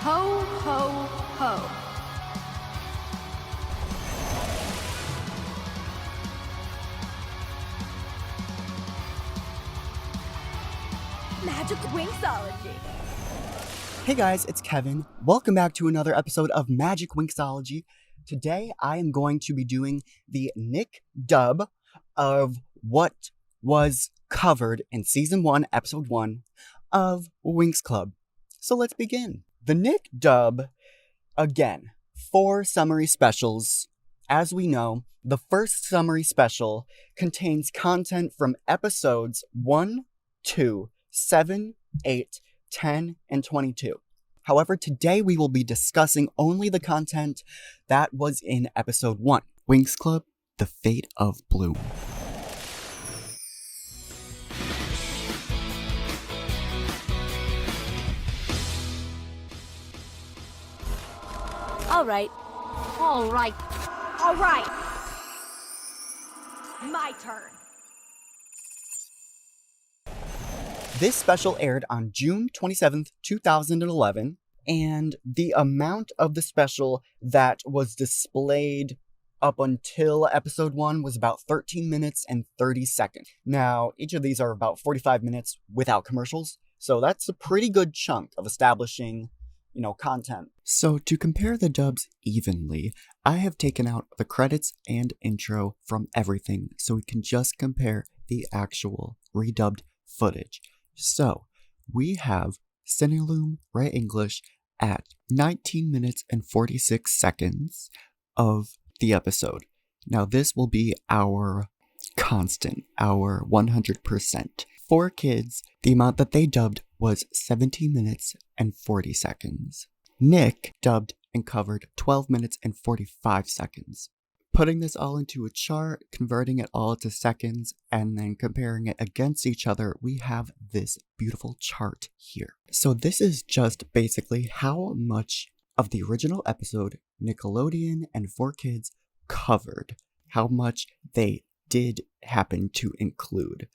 Ho, ho, ho. Magic Winxology. Hey guys, it's Kevin. Welcome back to another episode of Magic Winxology. Today I am going to be doing the Nick dub of what was covered in Season 1, Episode 1 of Winx Club. So let's begin. The Nick dub, again, 4 summary specials. As we know, the first summary special contains content from episodes 1, 2, 7, 8, 10, and 22. However, today we will be discussing only the content that was in episode 1, Winx Club, The Fate of Bloom. All right. My turn. This special aired on June 27th, 2011, and the amount of the special that was displayed up until episode 1 was about 13 minutes and 30 seconds. Now, each of these are about 45 minutes without commercials, so that's a pretty good chunk of establishing, content. So to compare the dubs evenly, I have taken out the credits and intro from everything so we can just compare the actual redubbed footage. So, we have Cineloom Right English at 19 minutes and 46 seconds of the episode. Now, this will be our constant, our 100%. For kids, the amount that they dubbed was 17 minutes and 40 seconds. Nick dubbed and covered 12 minutes and 45 seconds. Putting this all into a chart, converting it all to seconds, and then comparing it against each other, we have this beautiful chart here. So this is just basically how much of the original episode Nickelodeon and 4Kids covered, how much they did happen to include,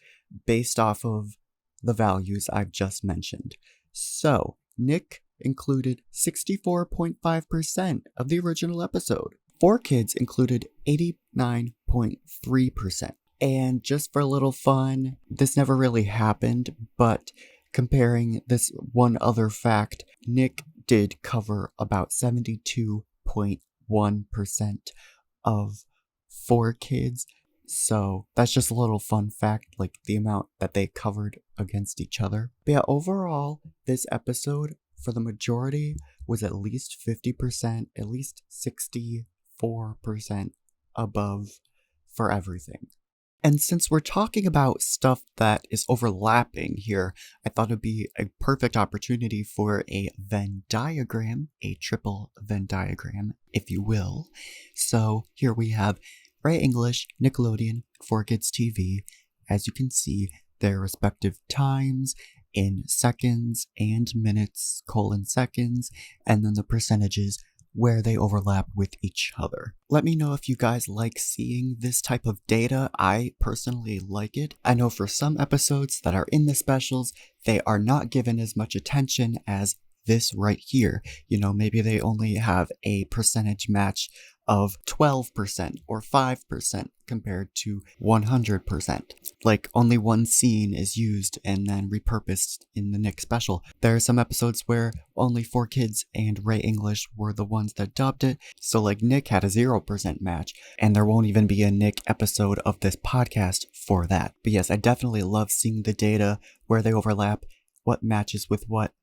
based off of the values I've just mentioned. So, Nick included 64.5% of the original episode. 4Kids included 89.3%. And just for a little fun, this never really happened, but comparing this one other fact, Nick did cover about 72.1% of 4Kids. So that's just a little fun fact, like the amount that they covered against each other. But yeah, overall, this episode, for the majority, was at least 50%, at least 64% above for everything. And since we're talking about stuff that is overlapping here, I thought it'd be a perfect opportunity for a Venn diagram, a triple Venn diagram, if you will. So here we have Right English, Nickelodeon, 4Kids TV. As you can see, their respective times in seconds and minutes, seconds, and then the percentages where they overlap with each other. Let me know if you guys like seeing this type of data. I personally like it. I know for some episodes that are in the specials, they are not given as much attention as this right here. Maybe they only have a percentage match of 12% or 5% compared to 100%. Like, only one scene is used and then repurposed in the Nick special. There are some episodes where only 4Kids and Ray English were the ones that dubbed it, so like Nick had a 0% match, and there won't even be a Nick episode of this podcast for that. But yes, I definitely love seeing the data, where they overlap, what matches with what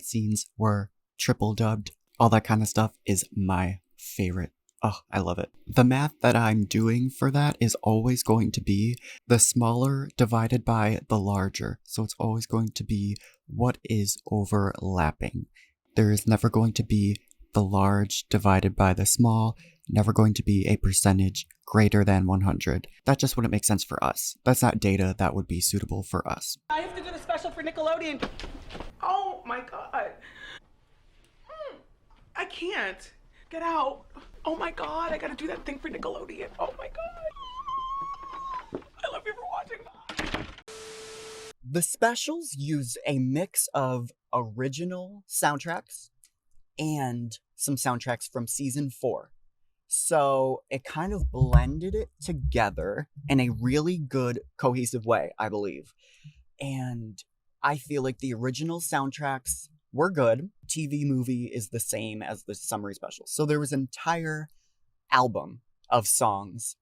scenes were triple dubbed, all that kind of stuff is my favorite. Oh, I love it. The math that I'm doing for that is always going to be the smaller divided by the larger. So it's always going to be what is overlapping. There is never going to be the large divided by the small, never going to be a percentage greater than 100. That just wouldn't make sense for us. That's not data that would be suitable for us. I have to do the special for Nickelodeon. Oh my god. I can't. Get out. Oh my god, I gotta do that thing for Nickelodeon. Oh my god. I love you for watching. The specials use a mix of original soundtracks and some soundtracks from season 4. So it kind of blended it together in a really good, cohesive way, I believe. And I feel like the original soundtracks were good. TV movie is the same as the summary special. So there was an entire album of songs,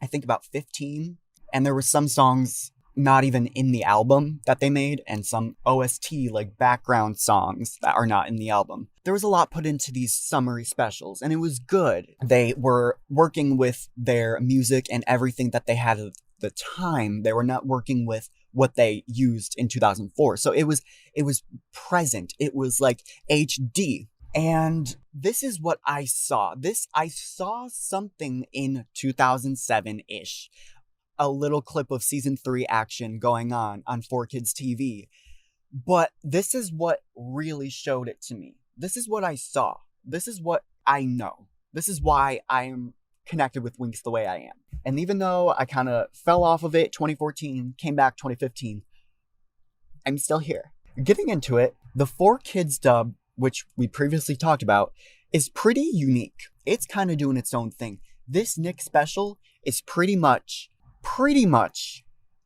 I think about 15. And there were some songs not even in the album that they made, and some OST, like background songs that are not in the album. There was a lot put into these summary specials, and it was good. They were working with their music and everything that they had at the time. They were not working with what they used in 2004. So it was present. It was like HD. And this is what I saw. I saw something in 2007-ish. A little clip of season 3 action going on 4Kids TV. But this is what really showed it to me. This is what I saw. This is what I know. This is why I am connected with Winx the way I am. And even though I kind of fell off of it 2014, came back 2015, I'm still here. Getting into it, the 4Kids dub, which we previously talked about, is pretty unique. It's kind of doing its own thing. This Nick special is pretty much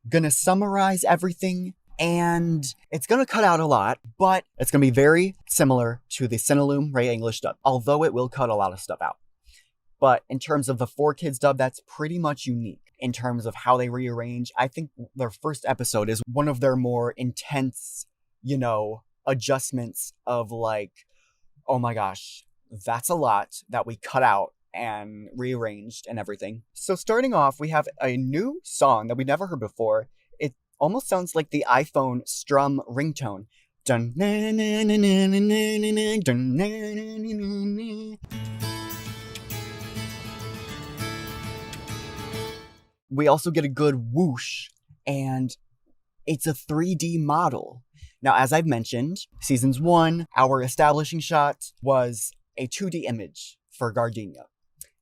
gonna summarize everything, and it's gonna cut out a lot, but it's gonna be very similar to the Cinelume Ray English dub, although it will cut a lot of stuff out. But in terms of the 4Kids dub, that's pretty much unique in terms of how they rearrange. I think their first episode is one of their more intense, adjustments of like, oh my gosh, that's a lot that we cut out and rearranged and everything. So starting off, we have a new song that we never heard before. It almost sounds like the iPhone strum ringtone. Dun, na, na, na, na, na, na, na, dun, na, na, na, na. We also get a good whoosh, and it's a 3D model. Now, as I've mentioned, seasons 1, our establishing shot was a 2D image for Gardenia.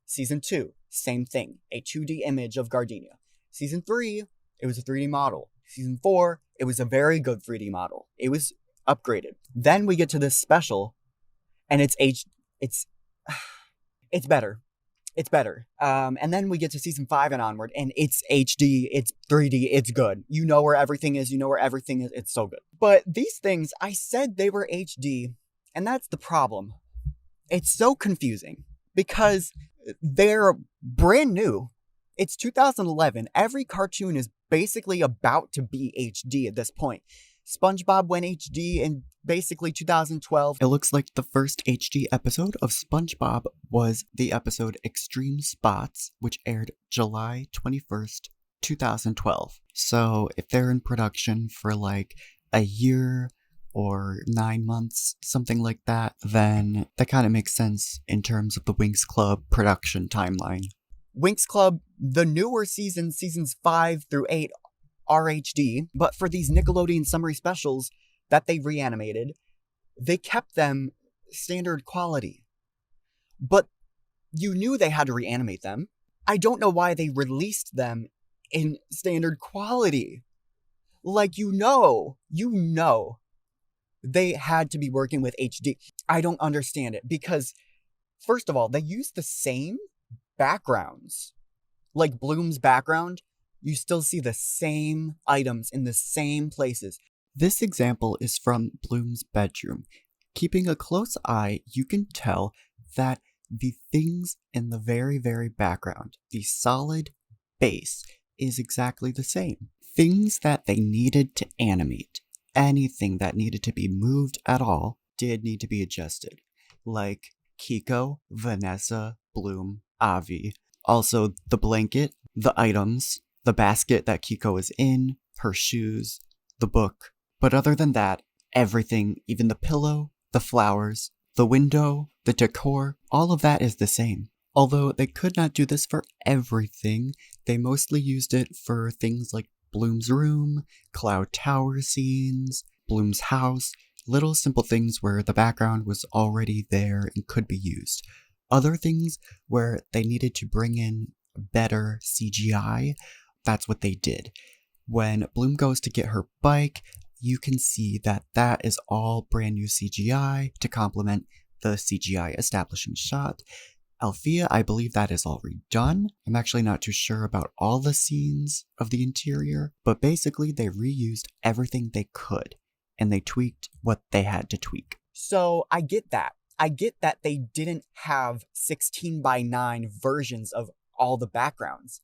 Season 2, same thing, a 2D image of Gardenia. Season 3, it was a 3D model. Season 4, it was a very good 3D model. It was upgraded. Then we get to this special, and it's better. It's better. And then we get to season 5 and onward, and it's HD, it's 3D, it's good. You know where everything is, it's so good. But these things, I said they were HD, and that's the problem. It's so confusing, because they're brand new. It's 2011. Every cartoon is basically about to be HD at this point. SpongeBob went HD in basically 2012. It looks like the first HD episode of SpongeBob was the episode Extreme Spots, which aired July 21st, 2012. So if they're in production for like a year or 9 months, something like that, then that kind of makes sense in terms of the Winx Club production timeline. Winx Club, the newer seasons 5 through 8, are HD, but for these Nickelodeon summary specials that they reanimated, they kept them standard quality. But you knew they had to reanimate them. I don't know why they released them in standard quality. Like, you know, they had to be working with HD. I don't understand it, because, first of all, they use the same backgrounds. Like Bloom's background, you still see the same items in the same places. This example is from Bloom's bedroom. Keeping a close eye, you can tell that the things in the very, very background, the solid base, is exactly the same. Things that they needed to animate, anything that needed to be moved at all, did need to be adjusted. Like Kiko, Vanessa, Bloom, Avi. Also, the blanket, the items, the basket that Kiko is in, her shoes, the book. But other than that, everything, even the pillow, the flowers, the window, the decor, all of that is the same. Although they could not do this for everything, they mostly used it for things like Bloom's room, Cloud Tower scenes, Bloom's house, little simple things where the background was already there and could be used. Other things where they needed to bring in better CGI, that's what they did. When Bloom goes to get her bike, you can see that that is all brand new CGI to complement the CGI establishing shot. Althea, I believe that is all redone. I'm actually not too sure about all the scenes of the interior, but basically they reused everything they could, and they tweaked what they had to tweak. So I get that. I get that they didn't have 16:9 versions of all the backgrounds.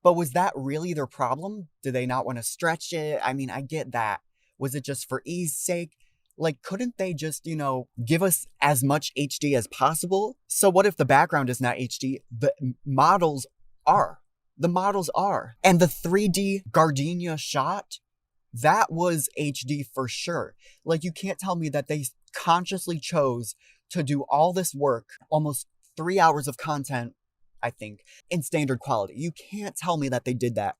But was that really their problem? Did they not want to stretch it? I mean, I get that. Was it just for ease sake? Like, couldn't they just, give us as much HD as possible? So what if the background is not HD? The models are. The models are. And the 3D gardenia shot, that was HD for sure. Like, you can't tell me that they consciously chose to do all this work, almost 3 hours of content, I think, in standard quality. You can't tell me that they did that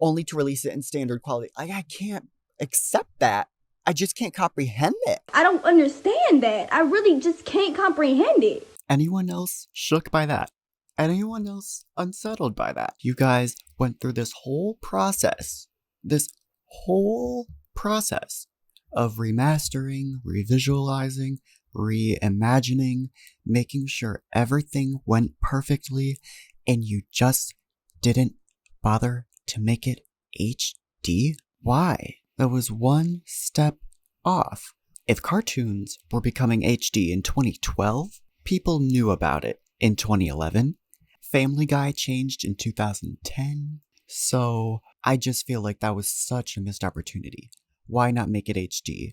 only to release it in standard quality. Like, I can't accept that. I just can't comprehend it. I don't understand that. I really just can't comprehend it. Anyone else shook by that? Anyone else unsettled by that? You guys went through this whole process of remastering, revisualizing, reimagining, making sure everything went perfectly, and you just didn't bother to make it HD? Why? That was one step off. If cartoons were becoming HD in 2012, people knew about it in 2011. Family Guy changed in 2010. So I just feel like that was such a missed opportunity. Why not make it HD?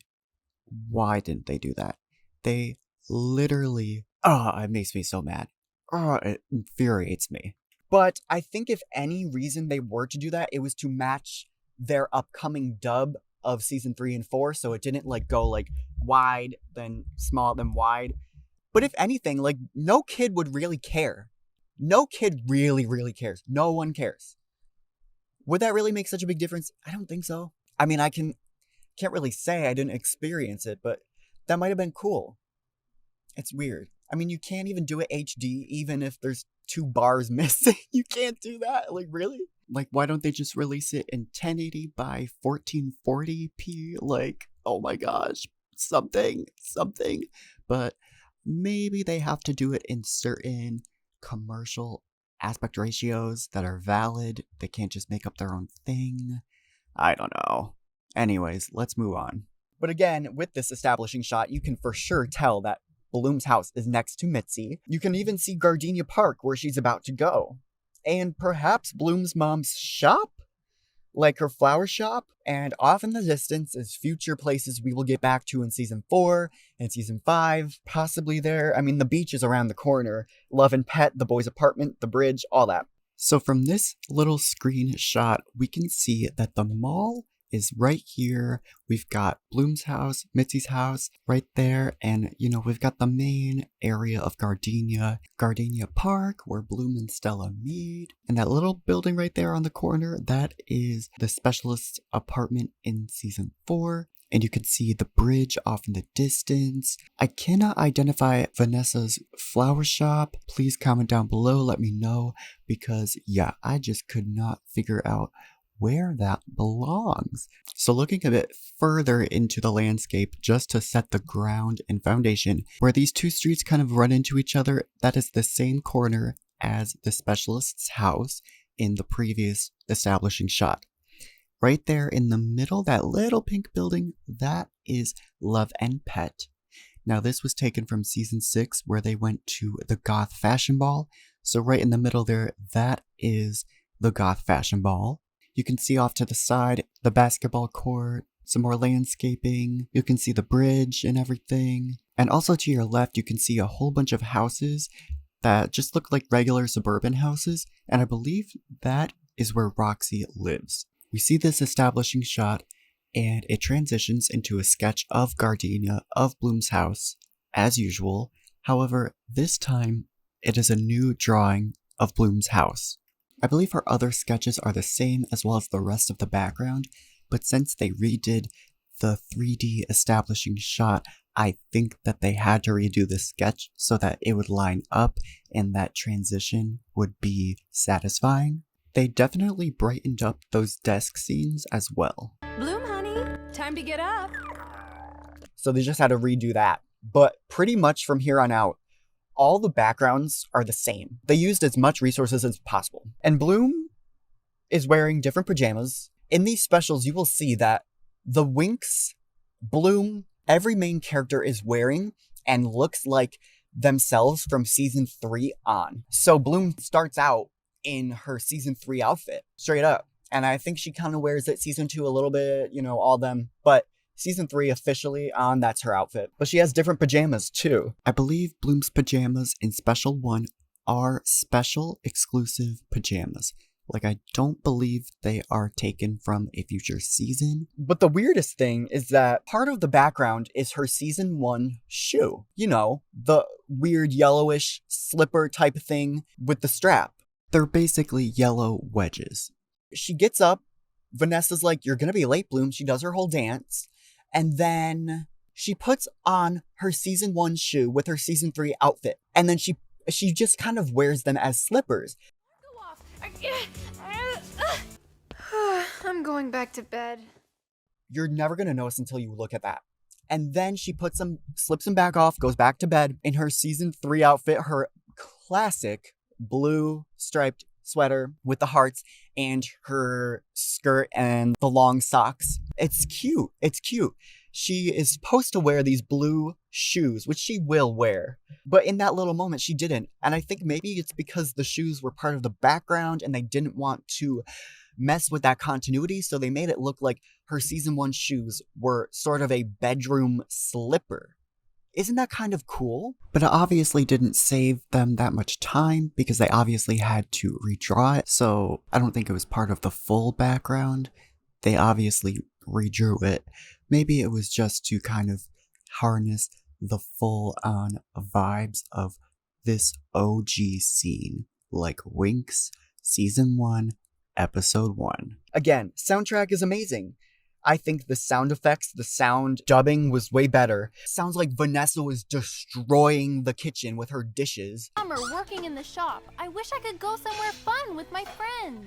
Why didn't they do that? They literally... it makes me so mad. It infuriates me. But I think if any reason they were to do that, it was to match their upcoming dub of season 3 and 4, so it didn't go wide, then small, then wide. But if anything, no kid would really care. No kid really cares. No one cares. Would that really make such a big difference? I don't think so. I mean, I can't really say I didn't experience it, but that might have been cool. It's weird. I mean, you can't even do it HD even if there's 2 bars missing. You can't do that. Really? Why don't they just release it in 1080 by 1440p? Oh my gosh, something. But maybe they have to do it in certain commercial aspect ratios that are valid. They can't just make up their own thing. I don't know. Anyways, let's move on. But again, with this establishing shot, you can for sure tell that Bloom's house is next to Mitzi. You can even see Gardenia Park where she's about to go. And perhaps Bloom's mom's shop? Her flower shop? And off in the distance is future places we will get back to in season 4 and season 5. Possibly there. I mean, the beach is around the corner. Love and Pet, the boys' apartment, the bridge, all that. So from this little screen shot, we can see that the mall is right here. We've got Bloom's house, Mitzi's house right there, and we've got the main area of Gardenia Park where Bloom and Stella meet, and that little building right there on the corner, that is the specialist's apartment in season 4. And you can see the bridge off in the distance. I cannot identify Vanessa's flower shop. Please comment down below, let me know, because I just could not figure out where that belongs. So looking a bit further into the landscape, just to set the ground and foundation, where these 2 streets kind of run into each other, that is the same corner as the specialist's house in the previous establishing shot. Right there in the middle, that little pink building, that is Love and Pet. Now this was taken from season 6 where they went to the Goth Fashion Ball. So right in the middle there, that is the Goth Fashion Ball. You can see off to the side the basketball court, some more landscaping. You can see the bridge and everything. And also to your left, you can see a whole bunch of houses that just look like regular suburban houses. And I believe that is where Roxy lives. We see this establishing shot and it transitions into a sketch of Gardenia, of Bloom's house, as usual. However, this time it is a new drawing of Bloom's house. I believe her other sketches are the same as well as the rest of the background, but since they redid the 3D establishing shot, I think that they had to redo the sketch so that it would line up and that transition would be satisfying. They definitely brightened up those desk scenes as well. Bloom, honey, time to get up. So they just had to redo that. but pretty much from here on out, all the backgrounds are the same. They used as much resources as possible. And Bloom is wearing different pajamas. In these specials, you will see that the Winx, Bloom, every main character is wearing and looks like themselves from season 3 on. So Bloom starts out in her season 3 outfit, straight up. And I think she kind of wears it season 2 a little bit, all them. But season 3 officially on, that's her outfit. But she has different pajamas too. I believe Bloom's pajamas in Special 1 are special exclusive pajamas. Like, I don't believe they are taken from a future season. But the weirdest thing is that part of the background is her season 1 shoe. The weird yellowish slipper type thing with the strap. They're basically yellow wedges. She gets up. Vanessa's like, "You're gonna be late, Bloom." She does her whole dance. And then she puts on her season 1 shoe with her season 3 outfit. And then she just kind of wears them as slippers. I'm going back to bed. You're never going to notice until you look at that. And then she slips them back off, goes back to bed in her season 3 outfit, her classic blue striped sweater with the hearts and her skirt and the long socks. It's cute. She is supposed to wear these blue shoes, which she will wear. But in that little moment, she didn't. And I think maybe it's because the shoes were part of the background and they didn't want to mess with that continuity. So they made it look like her season 1 shoes were sort of a bedroom slipper. Isn't that kind of cool? But it obviously didn't save them that much time because they obviously had to redraw it. So I don't think it was part of the full background. They obviously redrew it. Maybe it was just to kind of harness the full-on vibes of this OG scene, like Winx Season 1, Episode 1. Again, soundtrack is amazing. I think the sound effects, the sound dubbing was way better. Sounds like Vanessa was destroying the kitchen with her dishes. Summer working in the shop. I wish I could go somewhere fun with my friends.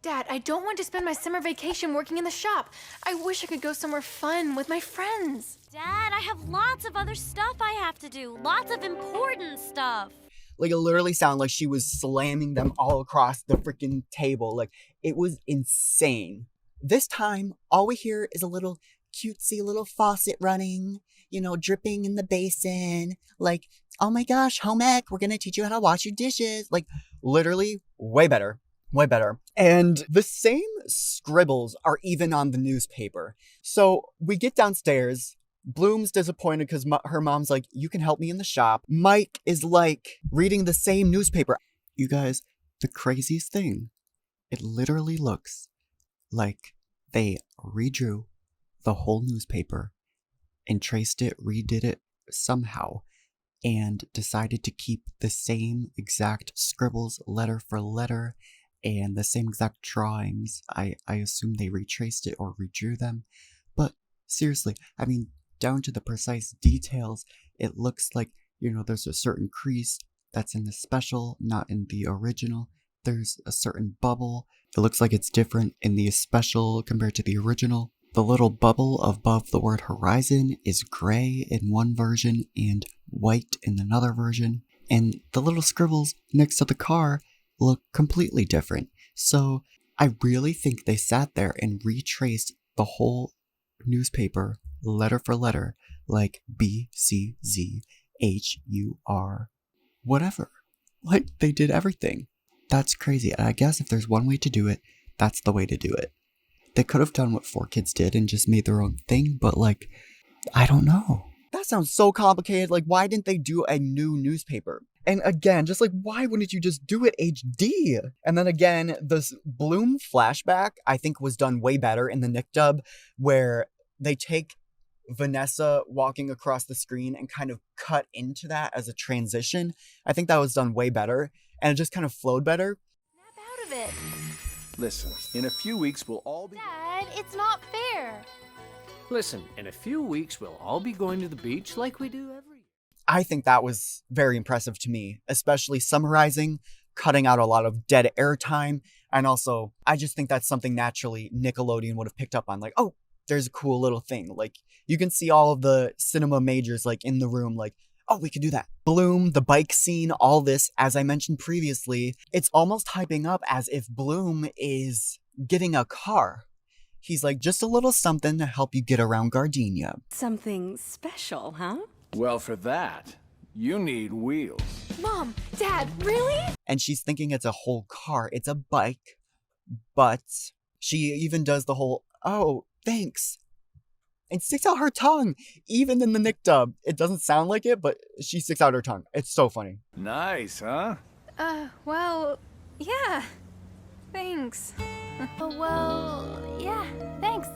Dad, I don't want to spend my summer vacation working in the shop. I wish I could go somewhere fun with my friends. Dad, I have lots of other stuff I have to do. Lots of important stuff. Like, it literally sounded like she was slamming them all across the freaking table. Like, it was insane. This time, all we hear is a little cutesy little faucet running, dripping in the basin. Like, "Oh my gosh, home ec, we're gonna teach you how to wash your dishes." Like, literally, way better. Way better. And the same scribbles are even on the newspaper. So we get downstairs. Bloom's disappointed because her mom's like, "You can help me in the shop." Mike is like reading the same newspaper. You guys, the craziest thing, it literally looks like they redrew the whole newspaper and traced it, redid it somehow, and decided to keep the same exact scribbles letter for letter and the same exact drawings. I assume they retraced it or redrew them. But seriously, I mean, down to the precise details, it looks like, there's a certain crease that's in the special, not in the original. There's a certain bubble. It looks like it's different in the special compared to the original. The little bubble above the word horizon is gray in one version and white in another version. And the little scribbles next to the car look completely different. So I really think they sat there and retraced the whole newspaper letter for letter, like B, C, Z, H, U, R, whatever. Like, they did everything. That's crazy. And I guess if there's one way to do it, that's the way to do it. They could have done what 4Kids did and just made their own thing, but I don't know. That sounds so complicated. Like, why didn't they do a new newspaper? And again, just why wouldn't you just do it HD? And then again, this Bloom flashback, I think, was done way better in the Nick dub, where they take Vanessa walking across the screen and kind of cut into that as a transition. I think that was done way better, and it just kind of flowed better. Snap out of it. Listen, in a few weeks we'll all be... Dad, it's not fair. Listen, in a few weeks we'll all be going to the beach like we do every year. I think that was very impressive to me, especially summarizing, cutting out a lot of dead air time, and also, I just think that's something naturally Nickelodeon would have picked up on. Like, oh, there's a cool little thing. Like, you can see all of the cinema majors, like, in the room, like, oh, we could do that. Bloom, the bike scene, all this, as I mentioned previously, it's almost hyping up as if Bloom is getting a car. He's like, just a little something to help you get around Gardenia. Something special, huh? Well, for that, you need wheels. Mom, Dad, really? And she's thinking it's a whole car. It's a bike. But she even does the whole, oh, thanks. And sticks out her tongue. Even in the Nick dub. It doesn't sound like it, but she sticks out her tongue. It's so funny. Nice, huh? Well, yeah. Thanks. Well, yeah, thanks.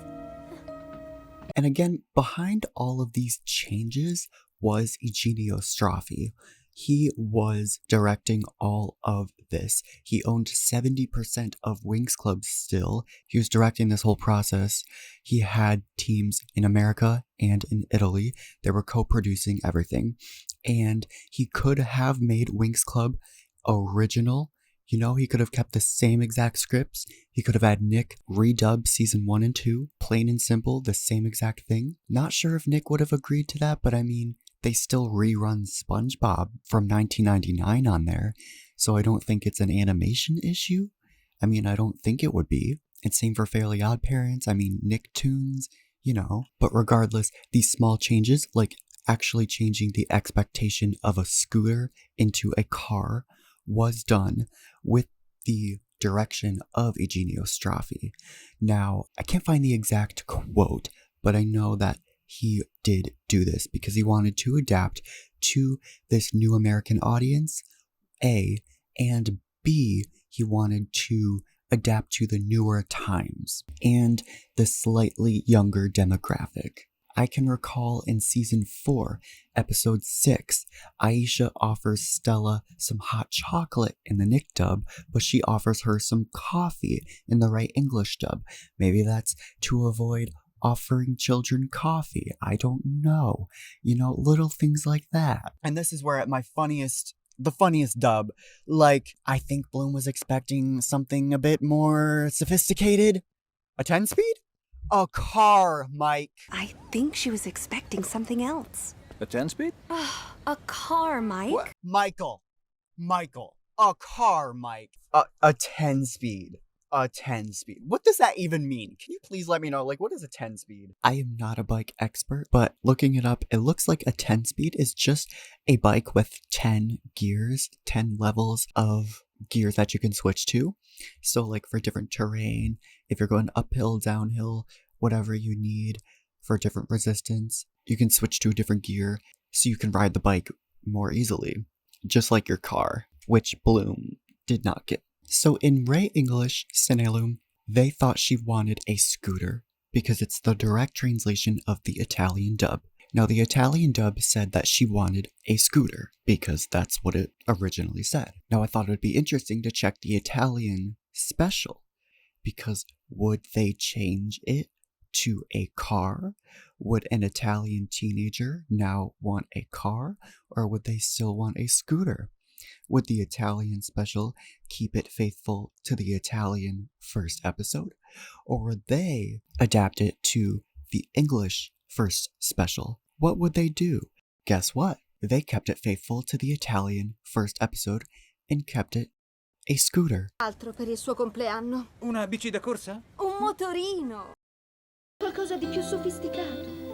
And again, behind all of these changes was Eugenio Straffi. He was directing all of this. He owned 70% of Winx Club still. He was directing this whole process. He had teams in America and in Italy. They were co-producing everything. And he could have made Winx Club original. You know, he could have kept the same exact scripts. He could have had Nick redub season 1 and 2. Plain and simple, the same exact thing. Not sure if Nick would have agreed to that, but I mean, they still rerun SpongeBob from 1999 on there, so I don't think it's an animation issue. I mean, I don't think it would be. And same for Fairly Odd Parents, I mean, Nicktoons, you know. But regardless, these small changes, like actually changing the expectation of a scooter into a car, was done with the direction of Eugenio Straffi. Now, I can't find the exact quote, but I know that he did do this because he wanted to adapt to this new American audience, A, and B, he wanted to adapt to the newer times and the slightly younger demographic. I can recall in season 4, episode 6, Aisha offers Stella some hot chocolate in the Nick dub, but she offers her some coffee in the right English dub. Maybe that's to avoid offering children coffee. I don't know. You know, little things like that. And this is where at the funniest dub, like, I think Bloom was expecting something a bit more sophisticated. A 10-speed? A car, Mike. I think she was expecting something else. A 10-speed? A car, Mike. What? Michael. A car, Mike. A 10-speed. A 10-speed. What does that even mean? Can you please let me know, like, what is a 10-speed? I am not a bike expert, but looking it up, it looks like a 10-speed is just a bike with 10 gears, 10 levels of gears that you can switch to. So, like, for different terrain, if you're going uphill, downhill, whatever you need for different resistance, you can switch to a different gear so you can ride the bike more easily, just like your car, which Bloom did not get. So in Ray English Cinelum, they thought she wanted a scooter because it's the direct translation of the Italian dub. Now the Italian dub said that she wanted a scooter because that's what it originally said. Now I thought it would be interesting to check the Italian special because would they change it to a car? Would an Italian teenager now want a car, or would they still want a scooter? Would the Italian special keep it faithful to the Italian first episode, or would they adapt it to the English first special? What would they do? Guess what? They kept it faithful to the Italian first episode and kept it a scooter. Altro per il suo compleanno. Una bici da corsa? Un motorino. Qualcosa di più sofisticato.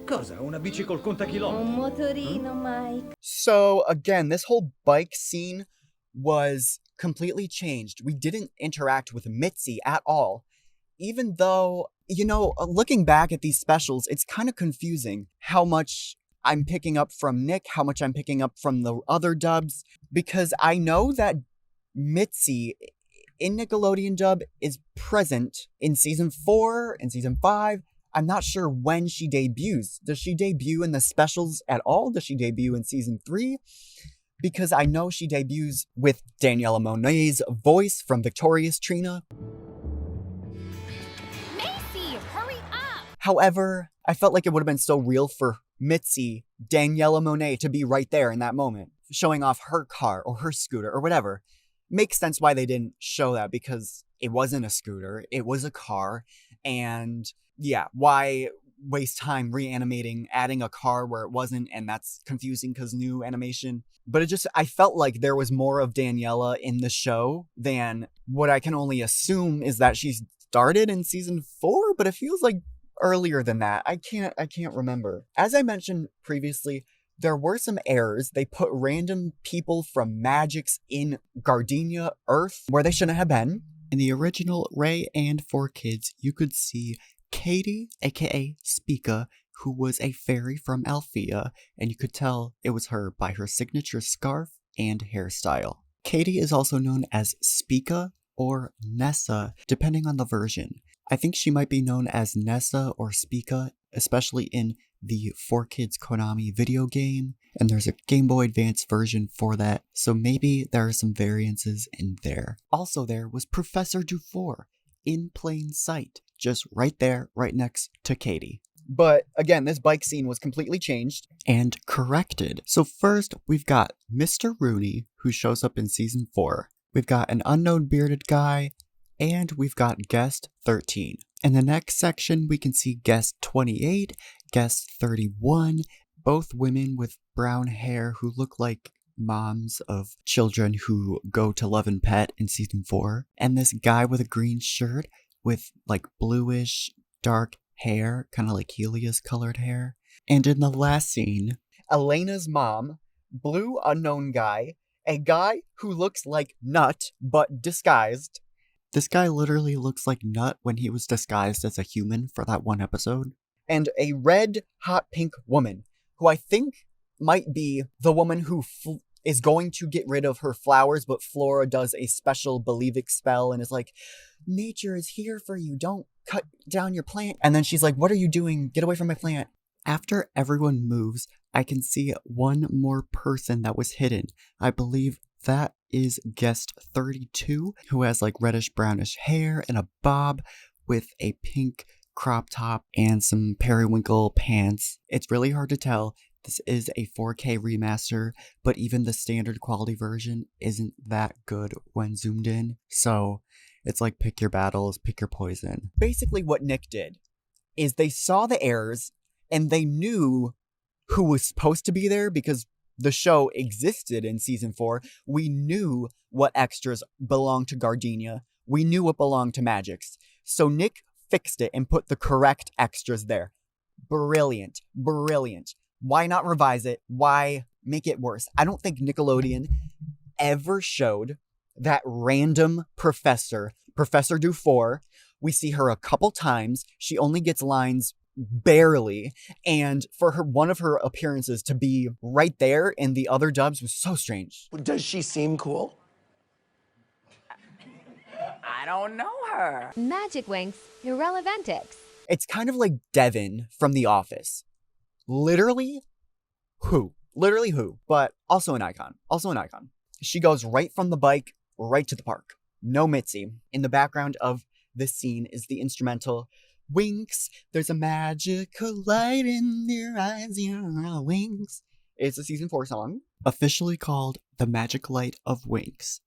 Cosa? Una bici col contachilometri? Un motorino, Mike. So again, this whole bike scene was completely changed. We didn't interact with Mitzi at all. Even though, you know, looking back at these specials, it's kind of confusing how much I'm picking up from Nick, how much I'm picking up from the other dubs, because I know that Mitzi in Nickelodeon dub is present in season 4 and season 5. I'm not sure when she debuts. Does she debut in the specials at all? Does she debut in season 3? Because I know she debuts with Daniela Monet's voice from Victorious Trina. Macy, hurry up! However, I felt like it would have been so real for Mitzi, Daniela Monet, to be right there in that moment, showing off her car or her scooter or whatever. Makes sense why they didn't show that, because it wasn't a scooter, it was a car, and yeah, why waste time reanimating, adding a car where it wasn't, and that's confusing because new animation. But I felt like there was more of Daniela in the show than what I can only assume is that she started in season 4, but it feels like earlier than that. I can't remember. As I mentioned previously, there were some errors. They put random people from Magix in Gardenia, Earth, where they shouldn't have been. In the original Ray and 4Kids, you could see Katie, aka Spica, who was a fairy from Althea, and you could tell it was her by her signature scarf and hairstyle. Katie is also known as Spica or Nessa, depending on the version. I think she might be known as Nessa or Spica, especially in the 4Kids Konami video game, and there's a Game Boy Advance version for that, so maybe there are some variances in there. Also there was Professor Dufour, in plain sight, just right there, right next to Katie. But again, this bike scene was completely changed and corrected. So first, we've got Mr. Rooney, who shows up in season 4. We've got an unknown bearded guy, and we've got guest 13. In the next section, we can see guest 28, guest 31, both women with brown hair who look like moms of children who go to Love and Pet in season 4, and this guy with a green shirt with like bluish dark hair, kind of like Helios colored hair. And in the last scene, Elena's mom, blue unknown guy, a guy who looks like Nut but disguised. This guy literally looks like Nut when he was disguised as a human for that one episode. And a red hot pink woman who I think might be the woman who is going to get rid of her flowers, but Flora does a special Believe-It spell and is like, nature is here for you, don't cut down your plant. And then she's like, what are you doing? Get away from my plant. After everyone moves, I can see one more person that was hidden. I believe that is guest 32, who has like reddish brownish hair and a bob with a pink crop top and some periwinkle pants. It's really hard to tell. This is a 4K remaster, but even the standard quality version isn't that good when zoomed in. So it's like pick your battles, pick your poison. Basically what Nick did is they saw the errors and they knew who was supposed to be there because the show existed in season 4. We knew what extras belonged to Gardenia. We knew what belonged to Magix. So Nick fixed it and put the correct extras there. Brilliant. Brilliant. Why not revise it? Why make it worse? I don't think Nickelodeon ever showed that random professor, Professor Dufour. We see her a couple times. She only gets lines barely. And for her, one of her appearances to be right there in the other dubs was so strange. Does she seem cool? I don't know her. Magic Winx, Irrelevantix. It's kind of like Devin from The Office. Literally who? Literally who? But also an icon. Also an icon. She goes right from the bike, right to the park. No Mitzi. In the background of this scene is the instrumental Winx. There's a magical light in your eyes, your Winx. It's a season 4 song. Officially called The Magic Light of Winx.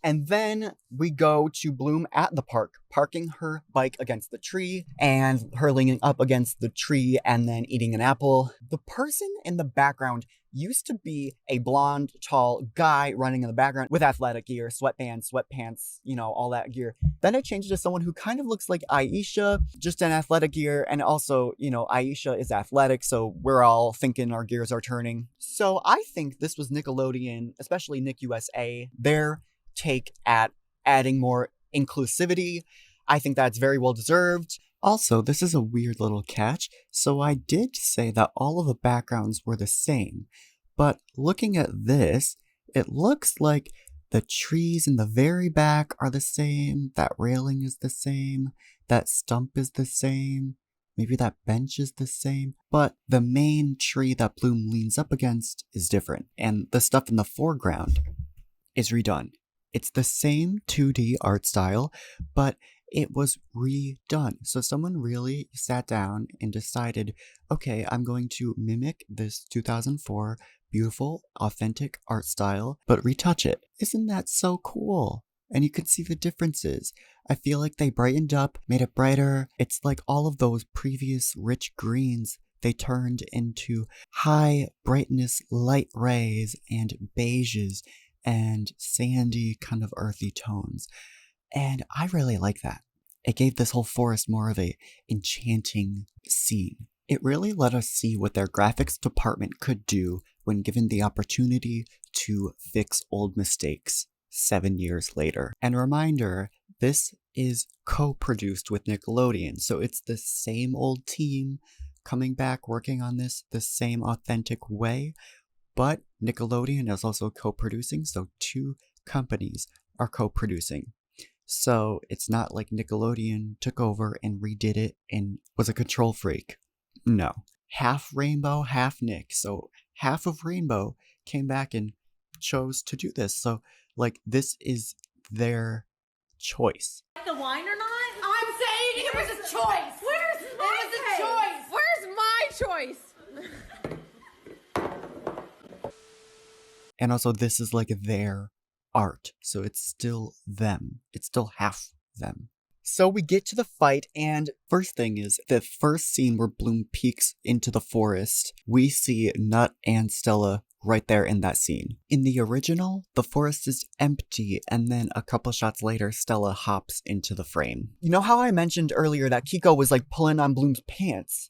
And then we go to Bloom at the park, parking her bike against the tree and her leaning up against the tree and then eating an apple. The person in the background used to be a blonde, tall guy running in the background with athletic gear, sweatpants, you know, all that gear. Then it changed to someone who kind of looks like Aisha, just in athletic gear. And also, you know, Aisha is athletic, so we're all thinking our gears are turning. So I think this was Nickelodeon, especially Nick USA, their take at adding more inclusivity. I think that's very well deserved. Also, this is a weird little catch. So I did say that all of the backgrounds were the same, but looking at this, it looks like the trees in the very back are the same, that railing is the same, that stump is the same, maybe that bench is the same, but the main tree that Bloom leans up against is different, and the stuff in the foreground is redone. It's the same 2D art style, but it was redone. So someone really sat down and decided, okay, I'm going to mimic this 2004 beautiful, authentic art style, but retouch it. Isn't that so cool? And you can see the differences. I feel like they brightened up, made it brighter. It's like all of those previous rich greens, they turned into high brightness light rays and beiges and sandy kind of earthy tones. And I really like that. It gave this whole forest more of a enchanting scene. It really let us see what their graphics department could do when given the opportunity to fix old mistakes 7 years later. And a reminder, this is co-produced with Nickelodeon, so it's the same old team coming back working on this the same authentic way, but Nickelodeon is also co-producing, so 2 companies are co-producing. So it's not like Nickelodeon took over and redid it and was a control freak. No. Half Rainbow, half Nick. So half of Rainbow came back and chose to do this. So, like, this is their choice. The wine or not? I'm saying it was a choice. Where's my choice? Where's my choice? And also, this is like their art. So it's still them. It's still half them. So we get to the fight, and first thing is the first scene where Bloom peeks into the forest. We see Nut and Stella right there in that scene. In the original, the forest is empty, and then a couple shots later, Stella hops into the frame. You know how I mentioned earlier that Kiko was like pulling on Bloom's pants?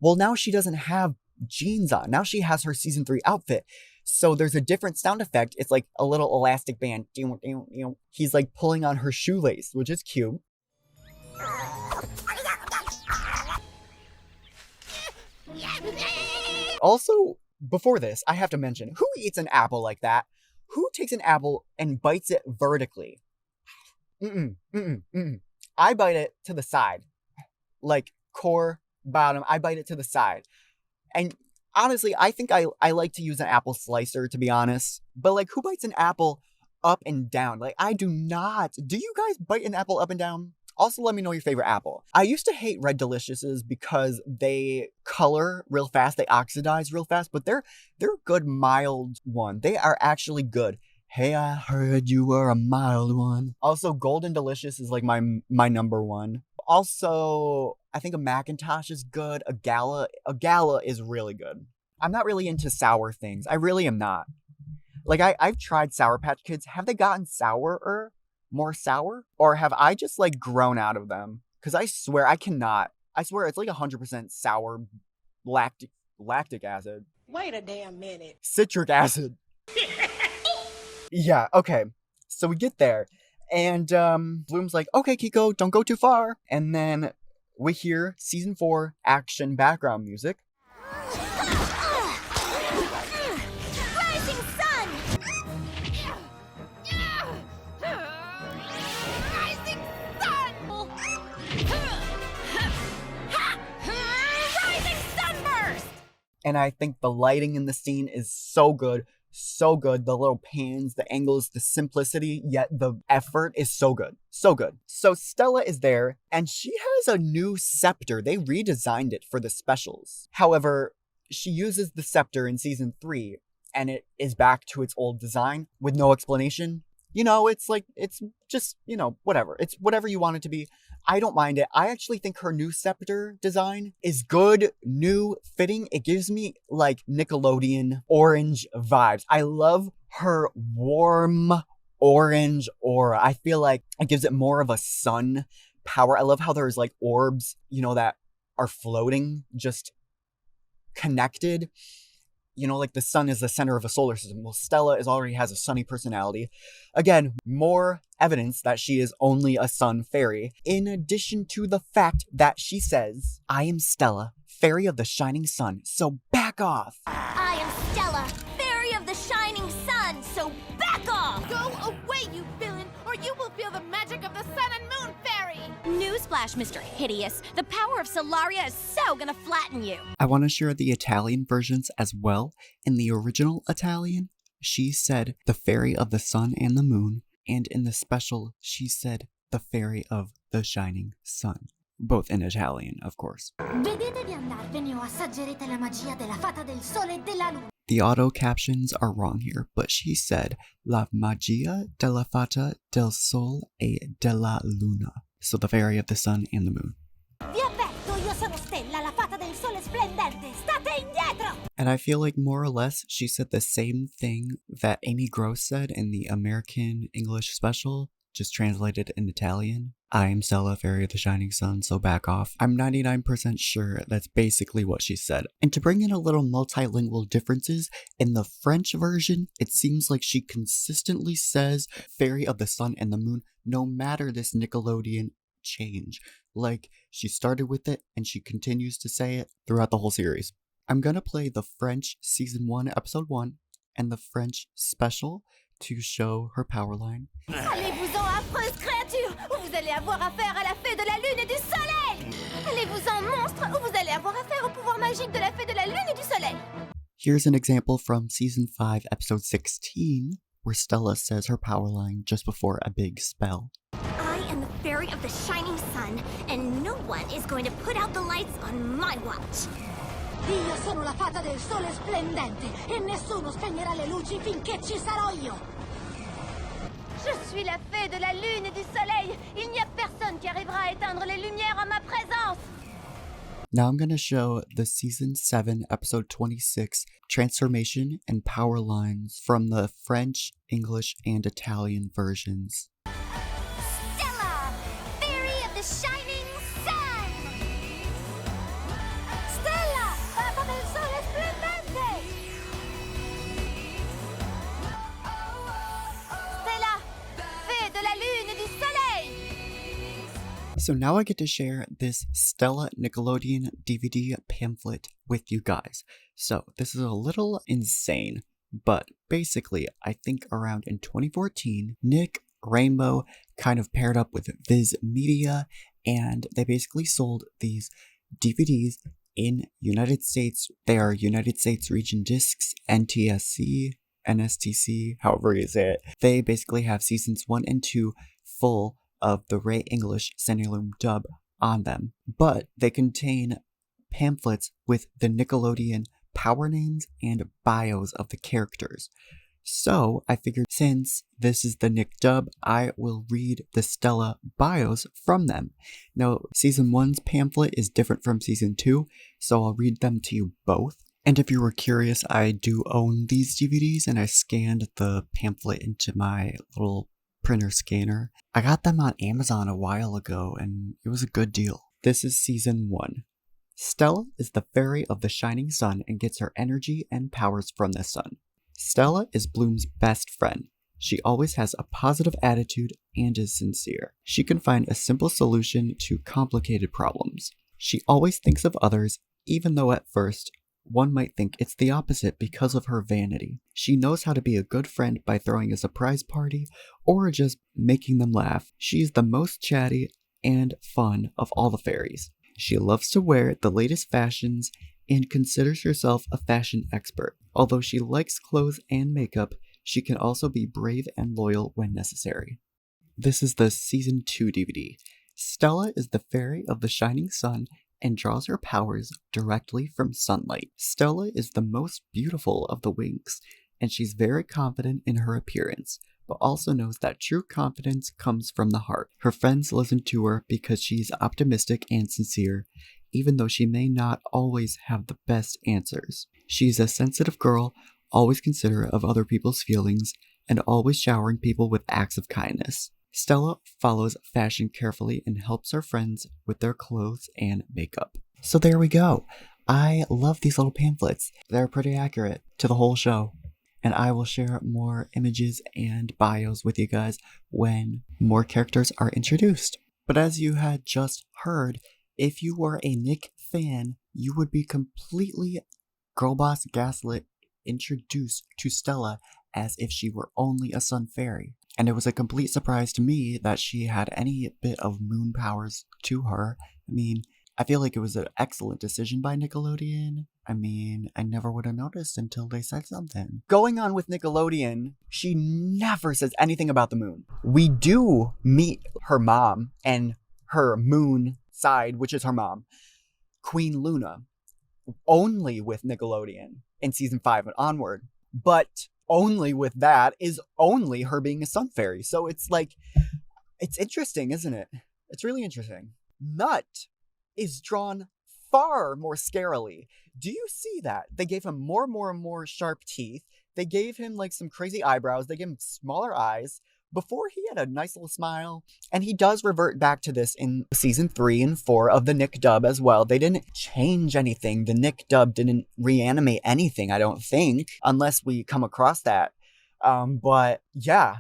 Well, now she doesn't have jeans on. Now she has her season 3 outfit. So there's a different sound effect. It's like a little elastic band. He's like pulling on her shoelace, which is cute. Also, before this, I have to mention, who eats an apple like that? Who takes an apple and bites it vertically? I bite it to the side. Like core, bottom, I bite it to the side. And honestly, I think I like to use an apple slicer, to be honest. But like, who bites an apple up and down? Like, I do not. Do you guys bite an apple up and down? Also, let me know your favorite apple. I used to hate Red Deliciouses because they color real fast, they oxidize real fast, but they're a good mild one. They are actually good. Hey, I heard you were a mild one. Also, Golden Delicious is like my number one. Also, I think a Macintosh is good. A Gala is really good. I'm not really into sour things. I really am not. Like, I've tried Sour Patch Kids. Have they gotten sourer? More sour? Or have I just like grown out of them? Because I swear I cannot. I swear it's like 100% sour lactic acid. Wait a damn minute. Citric acid. Yeah, okay. So we get there. And Bloom's like, okay, Kiko, don't go too far. And then we hear season 4 action background music. Rising sun! Rising sun! Rising sunburst! And I think the lighting in the scene is so good. So good. The little pans, the angles, the simplicity, yet the effort is so good. So good. So Stella is there, and she has a new scepter. They redesigned it for the specials. However, she uses the scepter in season 3, and it is back to its old design with no explanation. You know, it's like, it's just, you know, whatever. It's whatever you want it to be. I don't mind it. I actually think her new scepter design is good, new, fitting. It gives me like Nickelodeon orange vibes. I love her warm orange aura. I feel like it gives it more of a sun power. I love how there's like orbs, you know, that are floating, just connected. You know, like the sun is the center of a solar system. Well, Stella already has a sunny personality. Again, more evidence that she is only a sun fairy. In addition to the fact that she says, I am Stella, fairy of the shining sun, so back off. I am Stella, fairy of the shining sun, so back off! Go away, you villain, or you will feel the magic of the sun and moon fairy! Newsflash, Mr. Hideous. The power of Solaria is so gonna flatten you. I want to share the Italian versions as well. In the original Italian, she said the fairy of the sun and the moon, and in the special, she said the fairy of the Shining Sun. Both in Italian, of course. Vedete di andarvene o assaggerete la magia della fata del sole e della luna. The auto captions are wrong here, but she said La magia della fata del sol e della luna. So the fairy of the sun and the moon. Vi avverto, io sono Stella, la fata del sole splendente. State indietro! And I feel like more or less she said the same thing that Amy Gross said in the American English special, just translated in Italian. I am Stella, fairy of the shining sun, so back off. I'm 99% sure that's basically what she said. And to bring in a little multilingual differences, in the French version, it seems like she consistently says fairy of the sun and the moon, no matter this Nickelodeon change. Like, she started with it and she continues to say it throughout the whole series. I'm gonna play the French Season 1, Episode 1, and the French special to show her power line. Allez-vous-en, affreuse créature, ou vous allez avoir affaire à la fée de la lune et du soleil! Allez-vous-en, monstre, ou vous allez avoir affaire au pouvoir magique de la fée de la lune et du soleil! Here's an example from Season 5, Episode 16, where Stella says her power line just before a big spell. I am the fairy of the shining sun, and no one is going to put out the lights on my watch. Io sono la fata del sole splendente e nessuno spegnerà le luci finché ci sarò io. Je suis la fée de la lune et du soleil. Il n'y a personne qui arrivera à éteindre les lumières en ma présence. Now I'm going to show the Season 7, Episode 26 transformation and power lines from the French, English, and Italian versions. Stella, fairy of the shining sun. Stella, fata del sole splendente. Stella, fée de la lune et du soleil. So now I get to share this Stella Nickelodeon DVD pamphlet with you guys. So this is a little insane, but basically I think around in 2014, Nick Rainbow kind of paired up with Viz Media, and they basically sold these DVDs in United States. They are United States Region Discs, NTSC, NSTC, however you say it. They basically have seasons 1 and 2 full of the Ray English Cinelume dub on them, but they contain pamphlets with the Nickelodeon power names and bios of the characters. So I figured since this is the Nick dub, I will read the Stella bios from them. Now, Season 1's pamphlet is different from Season 2, so I'll read them to you both. And if you were curious, I do own these DVDs and I scanned the pamphlet into my little printer scanner. I got them on Amazon a while ago and it was a good deal. This is Season 1. Stella is the fairy of the shining sun and gets her energy and powers from the sun. Stella is Bloom's best friend. She always has a positive attitude and is sincere. She can find a simple solution to complicated problems. She always thinks of others, even though at first one might think it's the opposite because of her vanity. She knows how to be a good friend by throwing a surprise party or just making them laugh. She's the most chatty and fun of all the fairies. She loves to wear the latest fashions and considers herself a fashion expert. Although she likes clothes and makeup, she can also be brave and loyal when necessary. This is the Season 2 DVD. Stella is the fairy of the shining sun and draws her powers directly from sunlight. Stella is the most beautiful of the Winx, and she's very confident in her appearance, but also knows that true confidence comes from the heart. Her friends listen to her because she's optimistic and sincere, even though she may not always have the best answers. She's a sensitive girl, always considerate of other people's feelings, and always showering people with acts of kindness. Stella follows fashion carefully and helps her friends with their clothes and makeup. So there we go. I love these little pamphlets. They're pretty accurate to the whole show. And I will share more images and bios with you guys when more characters are introduced. But as you had just heard, if you were a Nick fan, you would be completely Girlboss Gaslit introduced to Stella as if she were only a sun fairy. And it was a complete surprise to me that she had any bit of moon powers to her. I mean, I feel like it was an excellent decision by Nickelodeon. I mean, I never would have noticed until they said something. Going on with Nickelodeon, she never says anything about the moon. We do meet her mom and her moon side, which is her mom, Queen Luna, only with Nickelodeon in season 5 and onward. But only with that is only her being a sun fairy. So it's like, it's interesting, isn't it? It's really interesting. Nut is drawn far more scarily. Do you see that? They gave him more and more sharp teeth. They gave him like some crazy eyebrows. They gave him smaller eyes. Before, he had a nice little smile. And he does revert back to this in season 3 and 4 of the Nick dub as well. They didn't change anything. The Nick dub didn't reanimate anything, I don't think, unless we come across that. But yeah,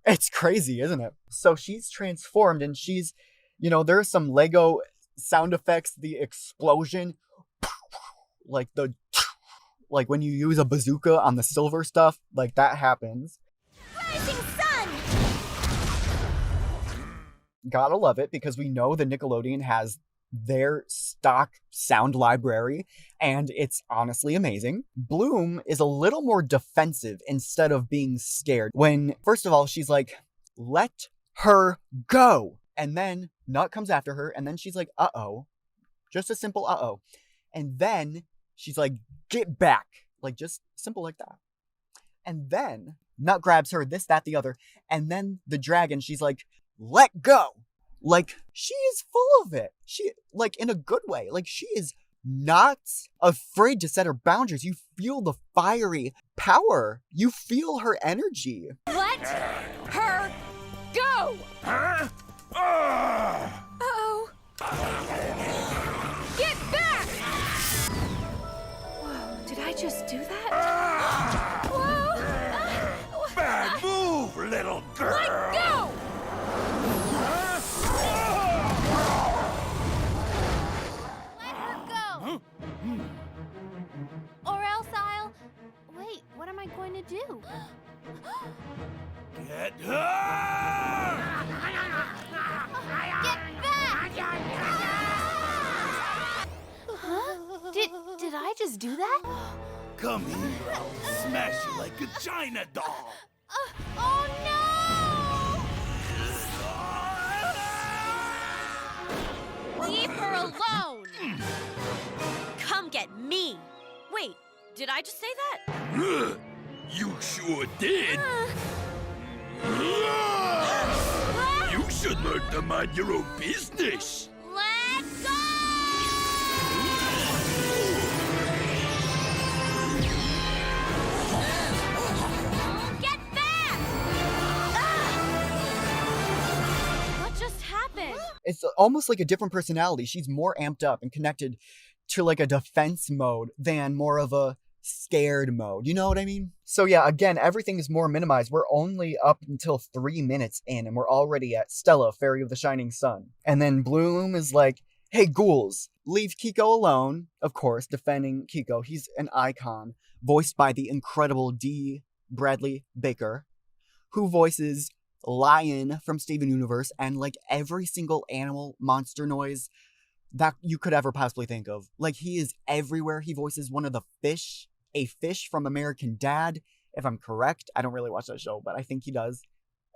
it's crazy, isn't it? So she's transformed, and she's, you know, there's some Lego sound effects, the explosion, like when you use a bazooka on the silver stuff, like that happens. Rising sun! Gotta love it, because we know the Nickelodeon has their stock sound library, and it's honestly amazing. Bloom is a little more defensive instead of being scared. When, first of all, she's like, let her go. And then Nut comes after her, and then she's like, uh-oh. Just a simple uh-oh. And then she's like, get back. Like, just simple like that. And then Nut grabs her, this, that, the other. And then the dragon, she's like, let go. Like, she is full of it. She, like, in a good way. Like, she is not afraid to set her boundaries. You feel the fiery power. You feel her energy. Let her go! Huh? Uh-oh. Get back! Whoa, did I just do that? Whoa! Bad move, little girl! Let go! Let her go! Or else I'll... Wait, what am I going to do? Get her! Get back! Huh? Did I just do that? Come here, I'll smash you like a China doll! Oh no! Leave her alone! Come get me! Wait, did I just say that? You sure did! You should learn to mind your own business! Let go! Get back! What just happened? It's almost like a different personality. She's more amped up and connected to like a defense mode than more of a scared mode. You know what I mean? So yeah, again, everything is more minimized. We're only up until 3 minutes in, and we're already at Stella, Fairy of the Shining Sun. And then Bloom is like, hey, ghouls, leave Kiko alone. Of course, defending Kiko. He's an icon, voiced by the incredible D. Bradley Baker, who voices Lion from Steven Universe and like every single animal monster noise that you could ever possibly think of. Like, he is everywhere. He voices one of the fish, a fish from American Dad, if I'm correct. I don't really watch that show, but I think he does.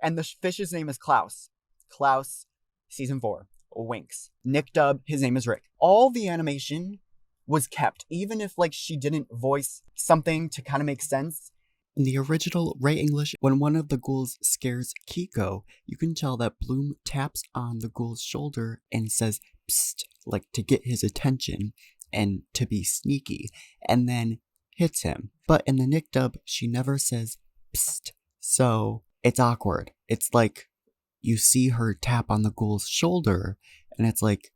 And the fish's name is Klaus. Klaus, season 4, Winx. Nick dub, his name is Rick. All the animation was kept, even if like she didn't voice something to kind of make sense. In the original Ray English, when one of the ghouls scares Kiko, you can tell that Bloom taps on the ghoul's shoulder and says, psst, like to get his attention and to be sneaky, and then hits him. But in the Nick dub, she never says, psst, so it's awkward. It's like you see her tap on the ghoul's shoulder, and it's like,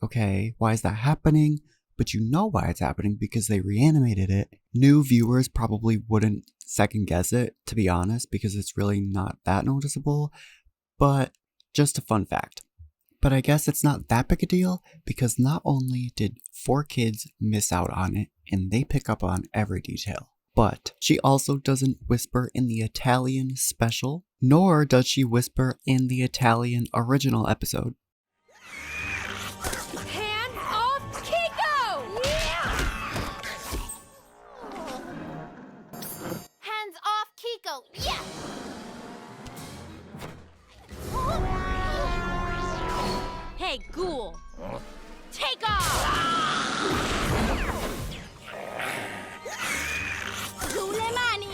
okay, why is that happening? But you know why it's happening, because they reanimated it. New viewers probably wouldn't second guess it, to be honest, because it's really not that noticeable, but just a fun fact. But I guess it's not that big a deal, because not only did 4 kids miss out on it, and they pick up on every detail, but she also doesn't whisper in the Italian special, nor does she whisper in the Italian original episode. Hands off Kiko! Hands off Kiko! Yeah! Hey, ghoul! Take off! Giule mani!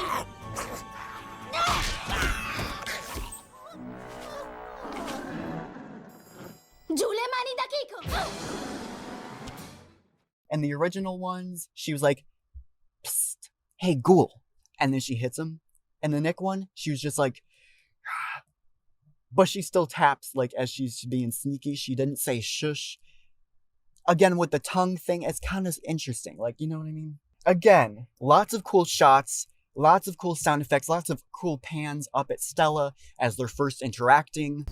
Giule mani da Kiko! And the original ones, she was like, psst, hey, ghoul. And then she hits him. And the Nick one, she was just like, but she still taps like as she's being sneaky. She didn't say shush. Again, with the tongue thing, it's kind of interesting. Like, you know what I mean? Again, lots of cool shots, lots of cool sound effects, lots of cool pans up at Stella as they're first interacting.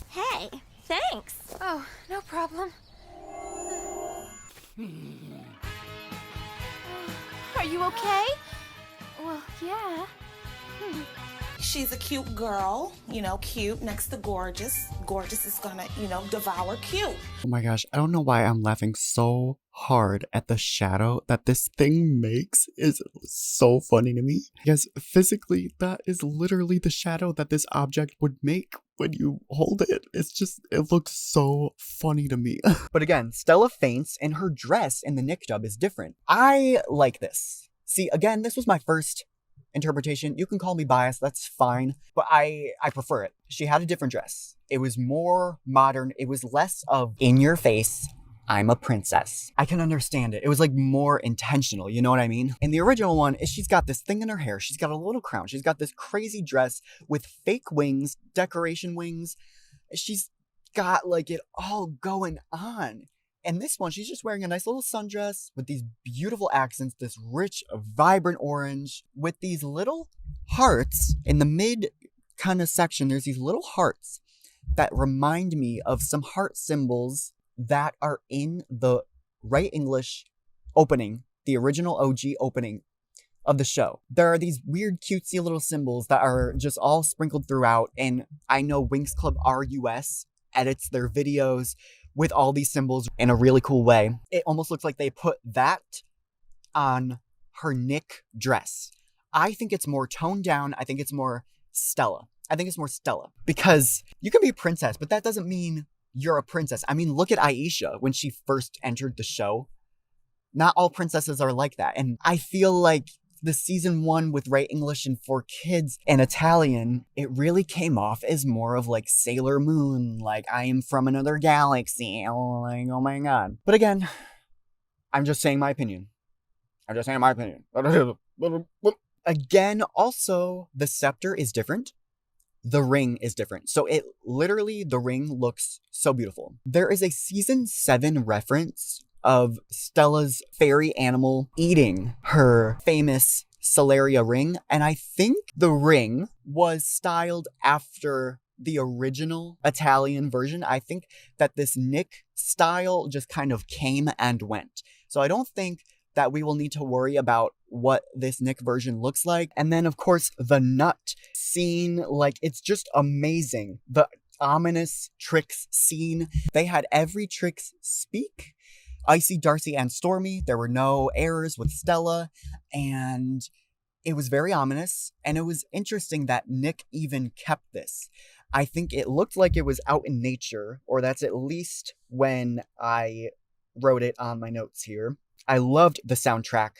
Hey, thanks. Oh, no problem. Are you okay? Well, yeah. She's a cute girl, you know, cute next to gorgeous. Gorgeous is gonna, you know, devour cute. Oh my gosh, I don't know why I'm laughing so hard at the shadow that this thing makes is so funny to me. Because physically, that is literally the shadow that this object would make when you hold it. It's just, it looks so funny to me. But again, Stella faints and her dress in the Nick dub is different. I like this. See, again, this was my first interpretation. You can call me biased, that's fine, but I prefer it. She had a different dress. It was more modern. It was less of in your face, I'm a princess. I can understand it. It was like more intentional, you know what I mean? In the original one, she's got this thing in her hair. She's got a little crown. She's got this crazy dress with fake wings, decoration wings. She's got like it all going on. And this one, she's just wearing a nice little sundress with these beautiful accents, this rich, vibrant orange with these little hearts in the mid kind of section. There's these little hearts that remind me of some heart symbols that are in the Right English opening, the original OG opening of the show. There are these weird, cutesy little symbols that are just all sprinkled throughout. And I know Winx Club RUS edits their videos with all these symbols in a really cool way. It almost looks like they put that on her Nick dress. I think it's more toned down. I think it's more Stella. Because you can be a princess, but that doesn't mean you're a princess. I mean, look at Aisha when she first entered the show. Not all princesses are like that. And I feel like the season 1 with Right English and for kids and Italian, it really came off as more of like Sailor Moon, like I am from another galaxy, like oh my god. But again, I'm just saying my opinion. Again, also, the scepter is different. The ring is different. So it literally, the ring looks so beautiful. There is a season 7 reference of Stella's fairy animal eating her famous Celeria ring. And I think the ring was styled after the original Italian version. I think that this Nick style just kind of came and went. So I don't think that we will need to worry about what this Nick version looks like. And then of course the nut scene, like it's just amazing. The ominous Trix scene. They had every Trix speak. Icy, Darcy, and Stormy. There were no errors with Stella, and it was very ominous, and it was interesting that Nick even kept this. I think it looked like it was out in nature, or that's at least when I wrote it on my notes here. I loved the soundtrack.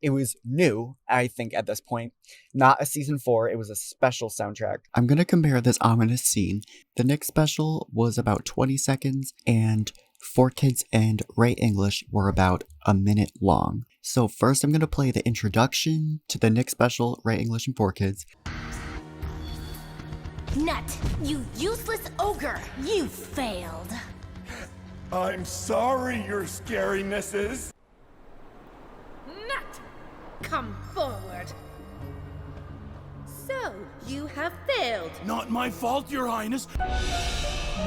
It was new, I think, at this point. Not a season 4, it was a special soundtrack. I'm gonna compare this ominous scene. The Nick special was about 20 seconds, and 4Kids and Right English were about a minute long. So first I'm going to play the introduction to the Nick special, Right English and 4Kids. Nut, you useless ogre! You failed! I'm sorry, your scarinesses. Nut, come forward. So, you have failed. Not my fault, your highness.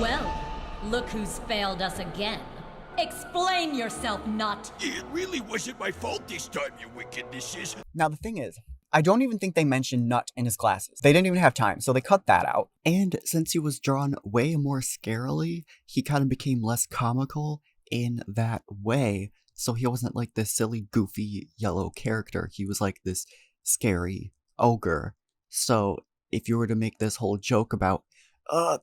Well, look who's failed us again. Explain yourself, Nut. It really wasn't my fault this time, you wickednesses. Now the thing is, I don't even think they mentioned Nut in his glasses. They didn't even have time, so they cut that out. And since he was drawn way more scarily, he kind of became less comical in that way. So he wasn't like this silly, goofy, yellow character. He was like this scary ogre. So if you were to make this whole joke about,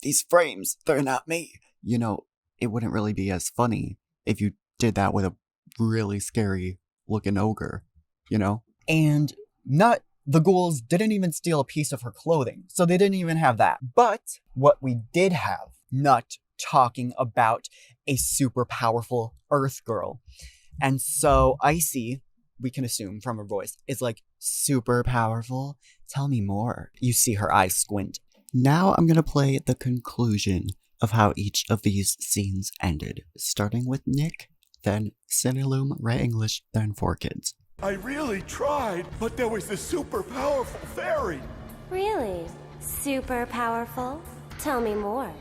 these frames, they're not me, you know, it wouldn't really be as funny if you did that with a really scary looking ogre, you know? And the ghouls didn't even steal a piece of her clothing, so they didn't even have that. But what we did have, Nut talking about a super powerful Earth girl. And so Icy, we can assume from her voice, is like, super powerful? Tell me more. You see her eyes squint. Now I'm gonna play the conclusion of how each of these scenes ended, starting with Nick, then Cinelume, Ray English, then 4Kids. I really tried, but there was this super powerful fairy. Really? Super powerful? Tell me more.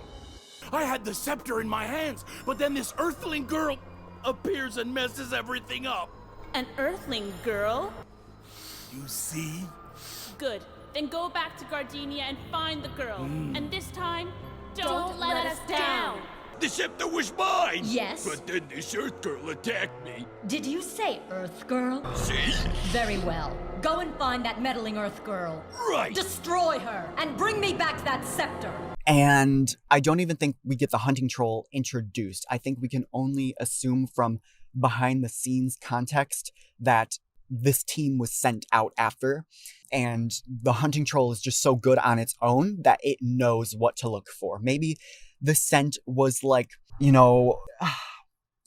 I had the scepter in my hands, but then this earthling girl appears and messes everything up. An earthling girl? You see? Good. Then go back to Gardenia and find the girl. And this time, don't let us down. The scepter was mine! Yes? But then this Earth girl attacked me. Did you say Earth Girl? See? Very well. Go and find that meddling Earth Girl. Right! Destroy her and bring me back that scepter. And I don't even think we get the hunting troll introduced. I think we can only assume from behind the scenes context that this team was sent out after, and the hunting troll is just so good on its own that it knows what to look for. Maybe the scent was like, you know,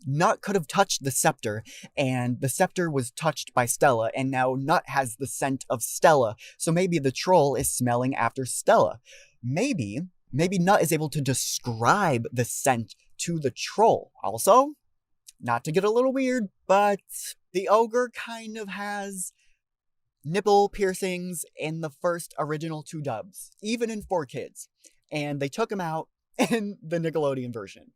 Nut could have touched the scepter, and the scepter was touched by Stella, and now Nut has the scent of Stella, so maybe the troll is smelling after Stella. Maybe Nut is able to describe the scent to the troll. Also, not to get a little weird, but the ogre kind of has nipple piercings in the first original 2 dubs, even in 4Kids, and they took him out in the Nickelodeon version.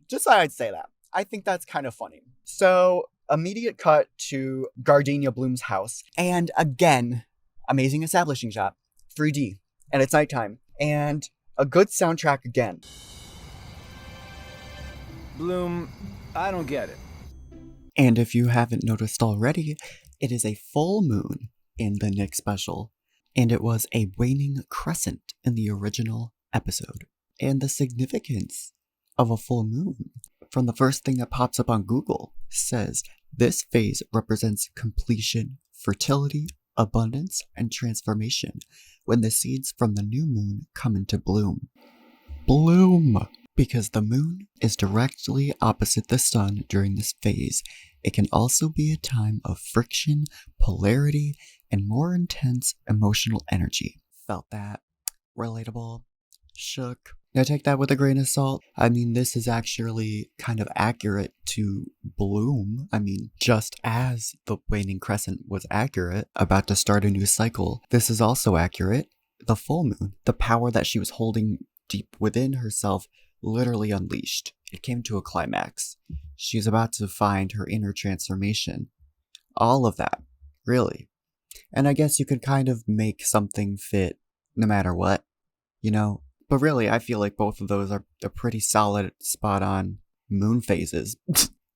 Just thought I'd say that. I think that's kind of funny. So, immediate cut to Gardenia Bloom's house, and again, amazing establishing shot, 3D, and it's nighttime, and a good soundtrack again. Bloom, I don't get it. And if you haven't noticed already, it is a full moon in the Nick special, and it was a waning crescent in the original episode. And the significance of a full moon, from the first thing that pops up on Google, says this phase represents completion, fertility, abundance, and transformation when the seeds from the new moon come into bloom. Bloom! Because the moon is directly opposite the sun during this phase, it can also be a time of friction, polarity, and more intense emotional energy. Felt that? Relatable? Shook? Now take that with a grain of salt. I mean, this is actually kind of accurate to Bloom. I mean, just as the waning crescent was accurate, about to start a new cycle, this is also accurate. The full moon, the power that she was holding deep within herself, literally unleashed. It came to a climax. She's about to find her inner transformation. All of that, really. And I guess you could kind of make something fit no matter what, you know? But really, I feel like both of those are a pretty solid, spot-on moon phases.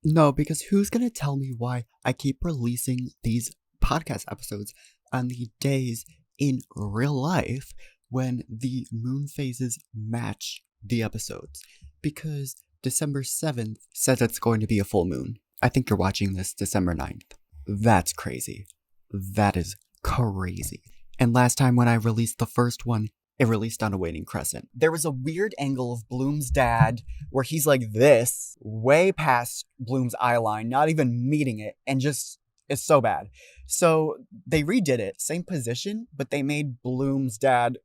No, because who's gonna tell me why I keep releasing these podcast episodes on the days in real life when the moon phases match the episodes? Because December 7th says it's going to be a full moon. I think you're watching this December 9th. That's crazy. That is crazy. And last time when I released the first one, it released on a waning crescent. There was a weird angle of Bloom's dad where he's like this, way past Bloom's eye line, not even meeting it, and just, it's so bad. So they redid it, same position, but they made Bloom's dad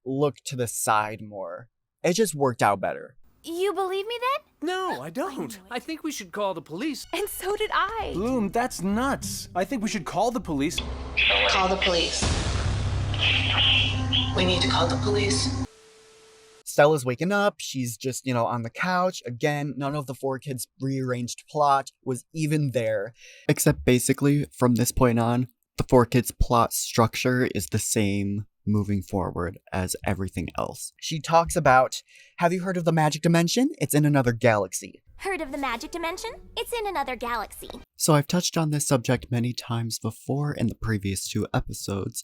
look to the side more. It just worked out better. You believe me then? No, I don't. I think we should call the police. And so did I. Bloom, that's nuts. I think we should call the police. Call the police. We need to call the police. Stella's waking up. She's just, on the couch. Again, none of the 4Kids rearranged plot was even there. Except basically, from this point on, the 4Kids plot structure is the same moving forward as everything else. She talks about, have you heard of the magic dimension? It's in another galaxy. Heard of the magic dimension? It's in another galaxy. So I've touched on this subject many times before in the previous 2 episodes,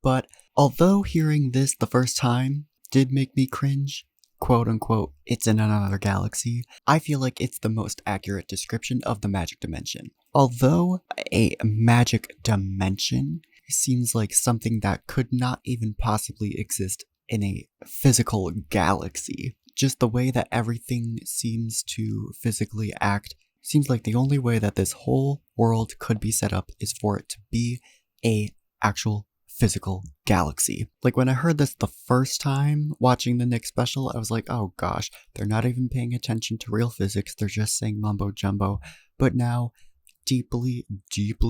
but although hearing this the first time did make me cringe, quote unquote, it's in another galaxy, I feel like it's the most accurate description of the magic dimension. Although a magic dimension seems like something that could not even possibly exist in a physical galaxy. Just the way that everything seems to physically act seems like the only way that this whole world could be set up is for it to be a actual physical galaxy. Like when I heard this the first time watching the Nick special, I was like, oh gosh, they're not even paying attention to real physics, they're just saying mumbo jumbo. But now, deeply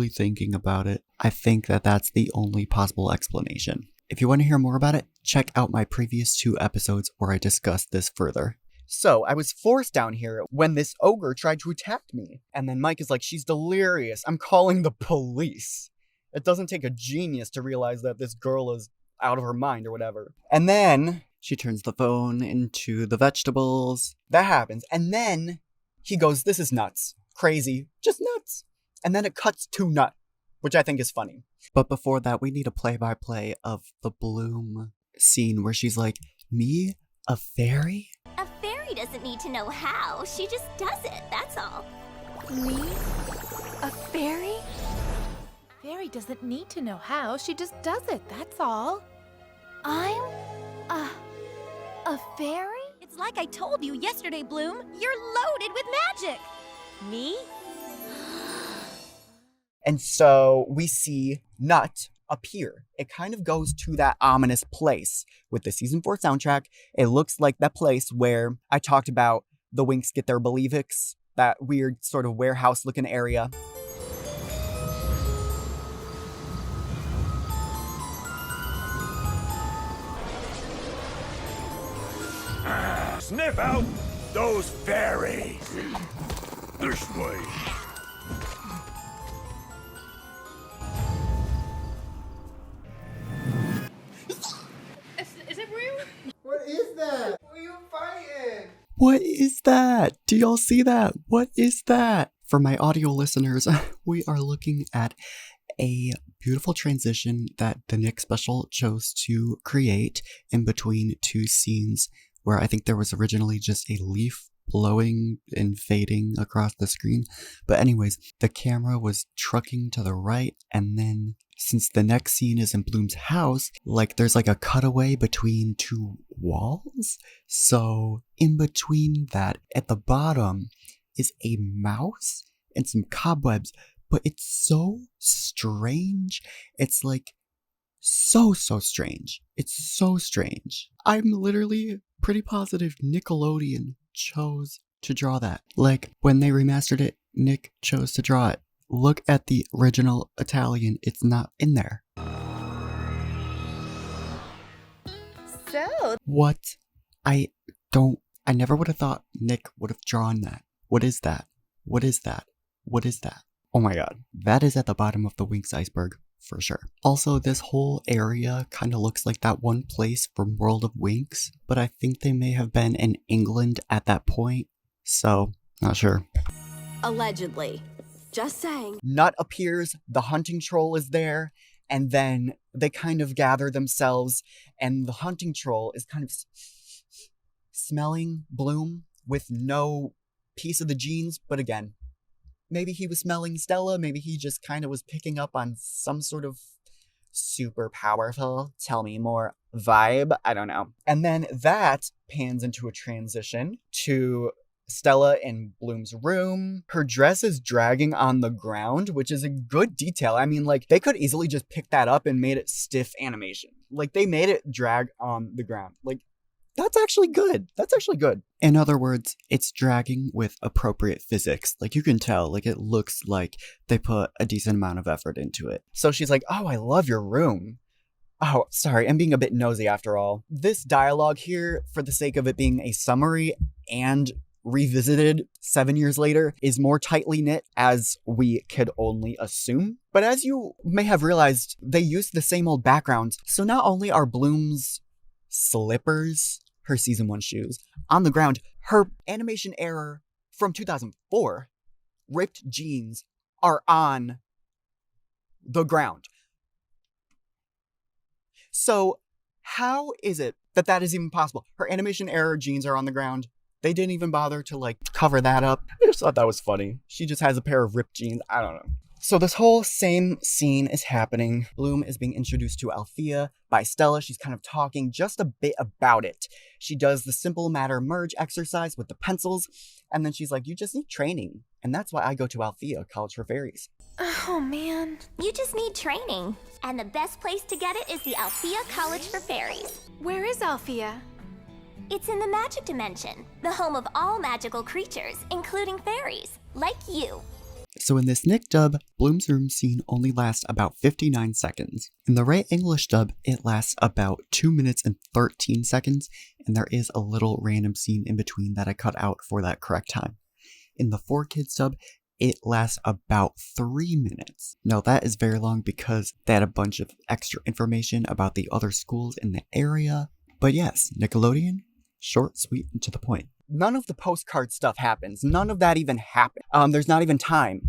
thinking about it, I think that that's the only possible explanation. If you want to hear more about it, check out my previous 2 episodes where I discussed this further. So, I was forced down here when this ogre tried to attack me. And then Mike is like, she's delirious, I'm calling the police. It doesn't take a genius to realize that this girl is out of her mind or whatever. And then she turns the phone into the vegetables. That happens. And then he goes, this is nuts. Crazy. Just nuts. And then it cuts to nut, which I think is funny. But before that, we need a play-by-play of the Bloom scene where she's like, me? A fairy? A fairy doesn't need to know how. She just does it, that's all. Me? A fairy? Fairy doesn't need to know how. She just does it, that's all. I'm a fairy? It's like I told you yesterday, Bloom. You're loaded with magic. Me? And so we see Nut appear. It kind of goes to that ominous place with the season 4 soundtrack. It looks like that place where I talked about the Winx get their Believix, that weird sort of warehouse looking area. Sniff out those fairies. This way. Is it real? What is that? Who are you fighting? What is that? Do y'all see that? What is that? For my audio listeners, we are looking at a beautiful transition that the Nick special chose to create in between 2 scenes where I think there was originally just a leaf blowing and fading across the screen. But anyways, the camera was trucking to the right, and then since the next scene is in Bloom's house, like there's like a cutaway between 2 walls. So in between that, at the bottom is a mouse and some cobwebs, but it's so strange. It's like so strange. It's so strange. I'm literally pretty positive Nickelodeon chose to draw that. Like, when they remastered it, Nick chose to draw it. Look at the original Italian, it's not in there. So, What? I never would have thought Nick would have drawn that. What is that? What is that? What is that? Oh my god. That is at the bottom of the Winx iceberg, for sure. Also, this whole area kind of looks like that one place from World of Winx, but I think they may have been in England at that point, so not sure. Allegedly. Just saying. Nut appears, the hunting troll is there, and then they kind of gather themselves, and the hunting troll is kind of smelling Bloom with no piece of the jeans, but again, maybe he was smelling Stella, maybe he just kind of was picking up on some sort of super powerful, tell me more vibe, I don't know. And then that pans into a transition to Stella in Bloom's room. Her dress is dragging on the ground, which is a good detail. I mean, like, they could easily just pick that up and made it stiff animation. Like, they made it drag on the ground. Like, that's actually good. That's actually good. In other words, it's dragging with appropriate physics. Like, you can tell, like, it looks like they put a decent amount of effort into it. So she's like, oh, I love your room. Oh, sorry, I'm being a bit nosy after all. This dialogue here, for the sake of it being a summary and revisited 7 years later, is more tightly knit as we could only assume. But as you may have realized, they used the same old backgrounds. So not only are Bloom's slippers, her season 1 shoes, on the ground, her animation error from 2004 ripped jeans are on the ground. So how is it that is even possible. Her animation error jeans are on the ground. They didn't even bother to like cover that up. I just thought that was funny. She just has a pair of ripped jeans. I don't know. So this whole same scene is happening. Bloom is being introduced to Althea by Stella. She's kind of talking just a bit about it. She does the simple matter merge exercise with the pencils, and then she's like, you just need training. And that's why I go to Althea College for Fairies. Oh, man. You just need training. And the best place to get it is the Althea College for Fairies. Where is Althea? It's in the magic dimension, the home of all magical creatures, including fairies, like you. So in this Nick dub, Bloom's room scene only lasts about 59 seconds. In the Ray English dub, it lasts about 2 minutes and 13 seconds, and there is a little random scene in between that I cut out for that correct time. In the 4Kids dub, it lasts about 3 minutes. Now that is very long because they had a bunch of extra information about the other schools in the area. But yes, Nickelodeon, short, sweet, and to the point. None of the postcard stuff happens. None of that even happened. There's not even time.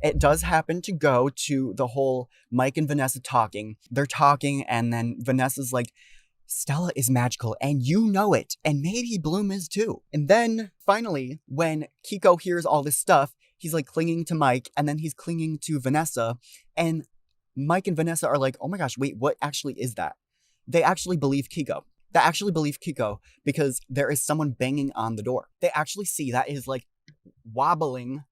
It does happen to go to the whole Mike and Vanessa talking. They're talking, and then Vanessa's like, Stella is magical, and you know it, and maybe Bloom is too. And then, finally, when Kiko hears all this stuff, he's like clinging to Mike, and then he's clinging to Vanessa, and Mike and Vanessa are like, oh my gosh, wait, what actually is that? They actually believe Kiko. They actually believe Kiko because there is someone banging on the door. They actually see that is like wobbling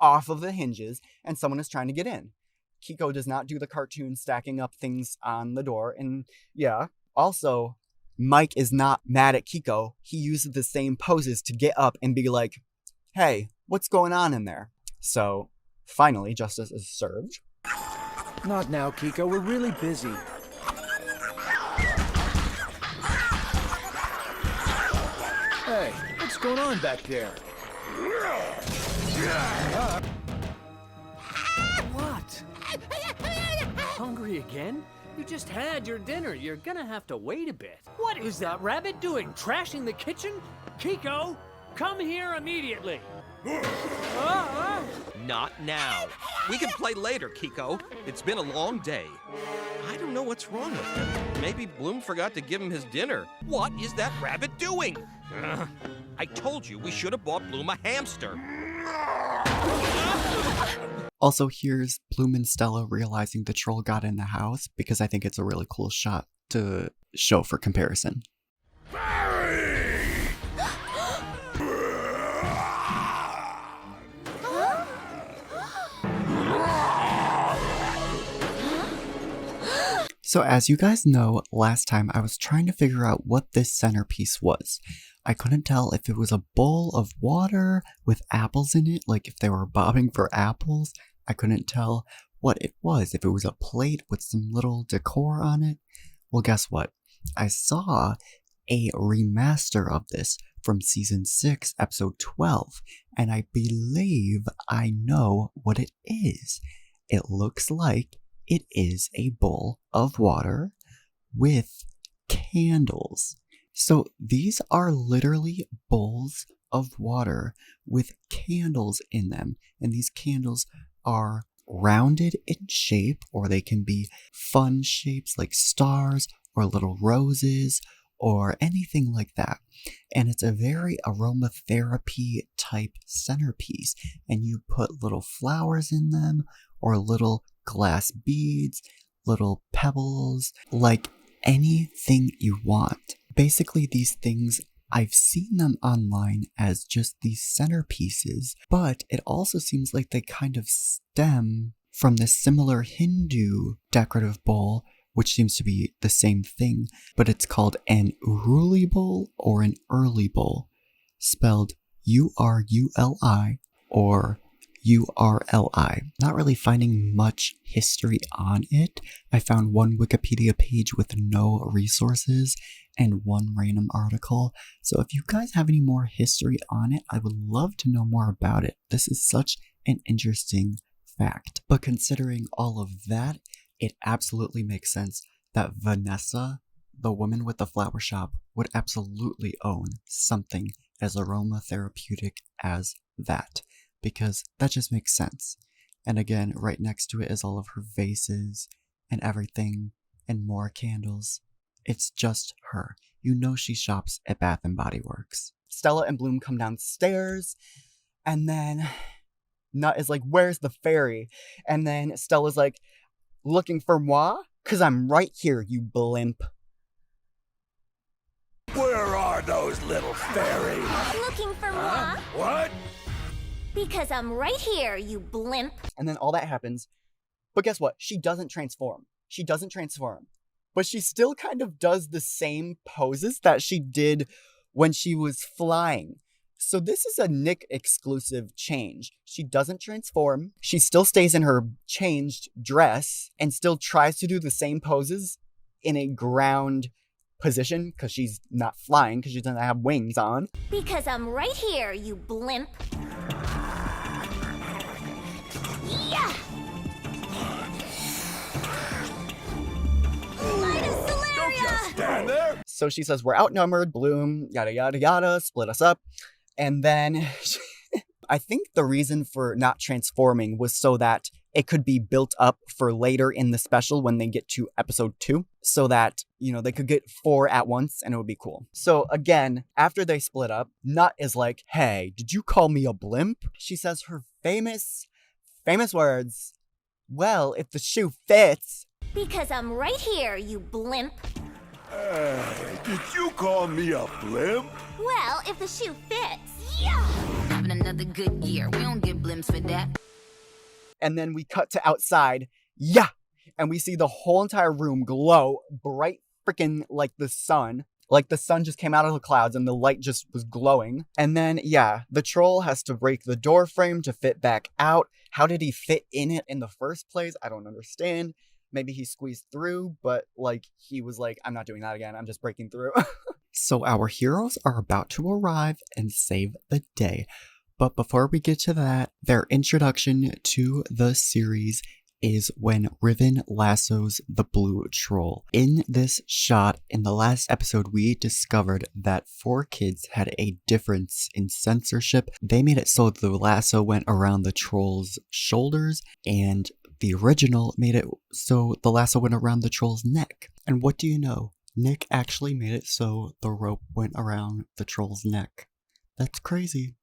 off of the hinges and someone is trying to get in. Kiko does not do the cartoon stacking up things on the door. And yeah, also, Mike is not mad at Kiko. He uses the same poses to get up and be like, hey, what's going on in there? So finally, justice is served. Not now, Kiko. We're really busy. Hey, what's going on back there? What? Hungry again? You just had your dinner. You're gonna have to wait a bit. What is that rabbit doing? Trashing the kitchen? Kiko, come here immediately. Not now. We can play later, Kiko. It's been a long day. I don't know what's wrong with him. Maybe Bloom forgot to give him his dinner. What is that rabbit doing? I told you we should have bought Bloom a hamster. Also, here's Bloom and Stella realizing the troll got in the house because I think it's a really cool shot to show for comparison. So as you guys know, last time I was trying to figure out what this centerpiece was. I couldn't tell if it was a bowl of water with apples in it, like if they were bobbing for apples. I couldn't tell what it was, if it was a plate with some little decor on it. Well, guess what? I saw a remaster of this from season 6, episode 12, and I believe I know what it is. It looks like it is a bowl of water with candles. So these are literally bowls of water with candles in them, and these candles are rounded in shape, or they can be fun shapes like stars or little roses or anything like that. And it's a very aromatherapy type centerpiece, and you put little flowers in them or little glass beads, little pebbles, like anything you want. Basically, these things, I've seen them online as just these centerpieces, but it also seems like they kind of stem from this similar Hindu decorative bowl, which seems to be the same thing, but it's called an uruli bowl or an early bowl, spelled U-R-U-L-I or U-R-L-I. Not really finding much history on it. I found one Wikipedia page with no resources and one random article. So if you guys have any more history on it, I would love to know more about it. This is such an interesting fact. But considering all of that, it absolutely makes sense that Vanessa, the woman with the flower shop, would absolutely own something as aromatherapeutic as that, because that just makes sense. And again, right next to it is all of her vases and everything and more candles. It's just her. you know she shops at Bath & Body Works. Stella and Bloom come downstairs, and then Nut is like, where's the fairy? And then Stella's like, looking for moi? 'Cause I'm right here, you blimp. Where are those little fairies? Looking for moi? What? Because I'm right here, you blimp. And then all that happens. But guess what? She doesn't transform. She doesn't transform. But she still kind of does the same poses that she did when she was flying. So this is a Nick exclusive change. She doesn't transform. She still stays in her changed dress and still tries to do the same poses in a ground position because she's not flying because she doesn't have wings on. Because I'm right here, you blimp. Yeah! Don't just stand there! So she says, we're outnumbered, Bloom, yada yada yada, split us up. And then I think the reason for not transforming was so that it could be built up for later in the special when they get to episode 2. So that, you know, they could get 4 at once and it would be cool. So again, after they split up, Nut is like, hey, did you call me a blimp? She says her famous words, well, if the shoe fits. Because I'm right here, you blimp. Did you call me a blimp? Well, if the shoe fits. Yeah! Having another good year. We don't get blimps for that. And then we cut to outside. Yeah! And we see the whole entire room glow bright freaking like the sun. Like the sun just came out of the clouds and the light just was glowing. And then, yeah, the troll has to break the door frame to fit back out. How did he fit in it in the first place? I don't understand. Maybe he squeezed through, but like he was like, I'm not doing that again. I'm just breaking through. So our heroes are about to arrive and save the day. But before we get to that, their introduction to the series is when Riven lassos the blue troll. In this shot, in the last episode, we discovered that 4Kids had a difference in censorship. They made it so the lasso went around the troll's shoulders, and the original made it so the lasso went around the troll's neck. And what do you know? Nick actually made it so the rope went around the troll's neck. That's crazy.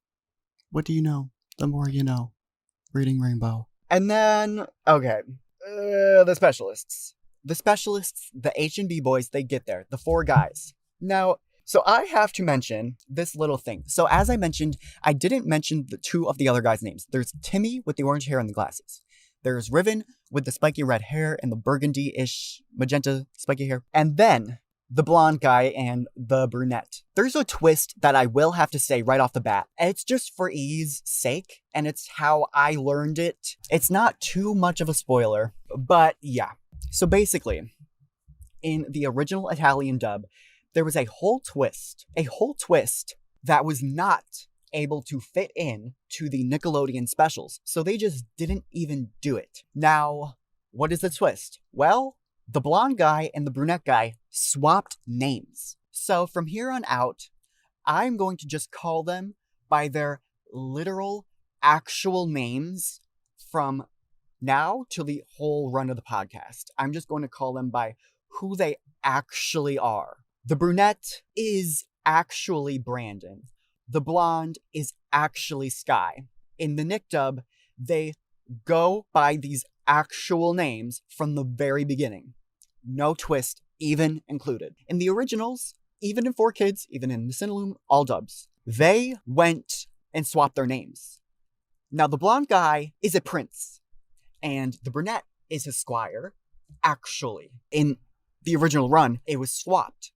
What do you know? The more you know. Reading Rainbow. And then, okay, the specialists. The specialists, the H&B boys, they get there. The 4 guys. Now, so I have to mention this little thing. So as I mentioned, I didn't mention the 2 of the other guys' names. There's Timmy with the orange hair and the glasses. There's Riven with the spiky red hair and the burgundy-ish magenta spiky hair. And then the blonde guy and the brunette. There's a twist that I will have to say right off the bat. And it's just for ease sake, and it's how I learned it. It's not too much of a spoiler, but yeah. So basically, in the original Italian dub, there was a whole twist that was not able to fit in to the Nickelodeon specials. So they just didn't even do it. Now, what is the twist? Well, the blonde guy and the brunette guy swapped names. So from here on out, I'm going to just call them by their literal, actual names from now till the whole run of the podcast. I'm just going to call them by who they actually are. The brunette is actually Brandon. The blonde is actually Sky. In the Nick dub, they go by these actual names from the very beginning. No twist even included. In the originals, even in 4Kids, even in the Cinelume, all dubs, they went and swapped their names. Now, the blonde guy is a prince, and the brunette is his squire. Actually, in the original run, it was swapped,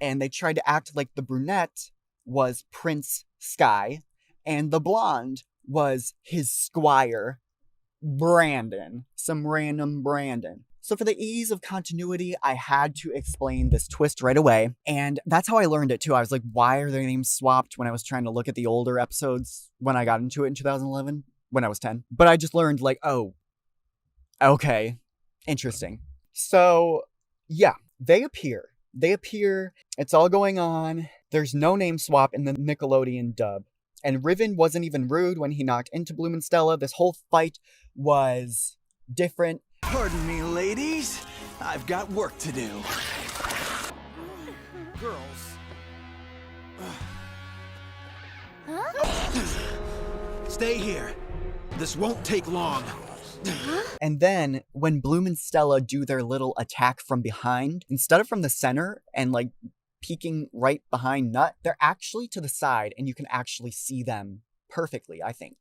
and they tried to act like the brunette was Prince Sky, and the blonde was his squire, Brandon. Some random Brandon. So for the ease of continuity, I had to explain this twist right away, and that's how I learned it too. I was like, why are their names swapped when I was trying to look at the older episodes when I got into it in 2011, when I was 10. But I just learned like, oh, okay, interesting. So yeah, they appear, it's all going on. There's no name swap in the Nickelodeon dub. And Riven wasn't even rude when he knocked into Bloom and Stella. This whole fight was different. Pardon me, ladies. I've got work to do. Girls, Stay here. This won't take long. And then when Bloom and Stella do their little attack from behind, instead of from the center and like peeking right behind Nut, they're actually to the side and you can actually see them perfectly, I think.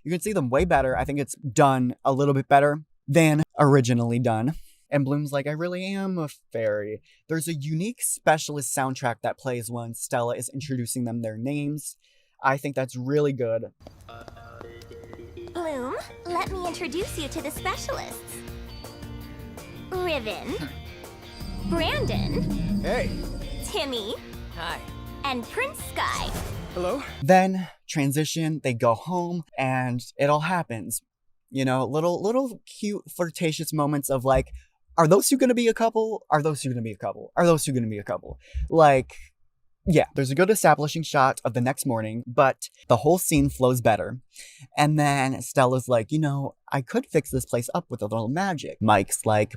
You can see them way better. I think it's done a little bit better than originally done. And Bloom's like, I really am a fairy. There's a unique specialist soundtrack that plays when Stella is introducing them their names. I think that's really good. Bloom, let me introduce you to the specialists. Riven. Brandon. Hey. Timmy. Hi. And Prince Sky. Hello? Then transition, they go home, and it all happens. You know, little cute flirtatious moments of like, are those two gonna be a couple? Are those two gonna be a couple? Are those two gonna be a couple? Like, yeah, there's a good establishing shot of the next morning, but the whole scene flows better. And then Stella's like, you know, I could fix this place up with a little magic. Mike's like,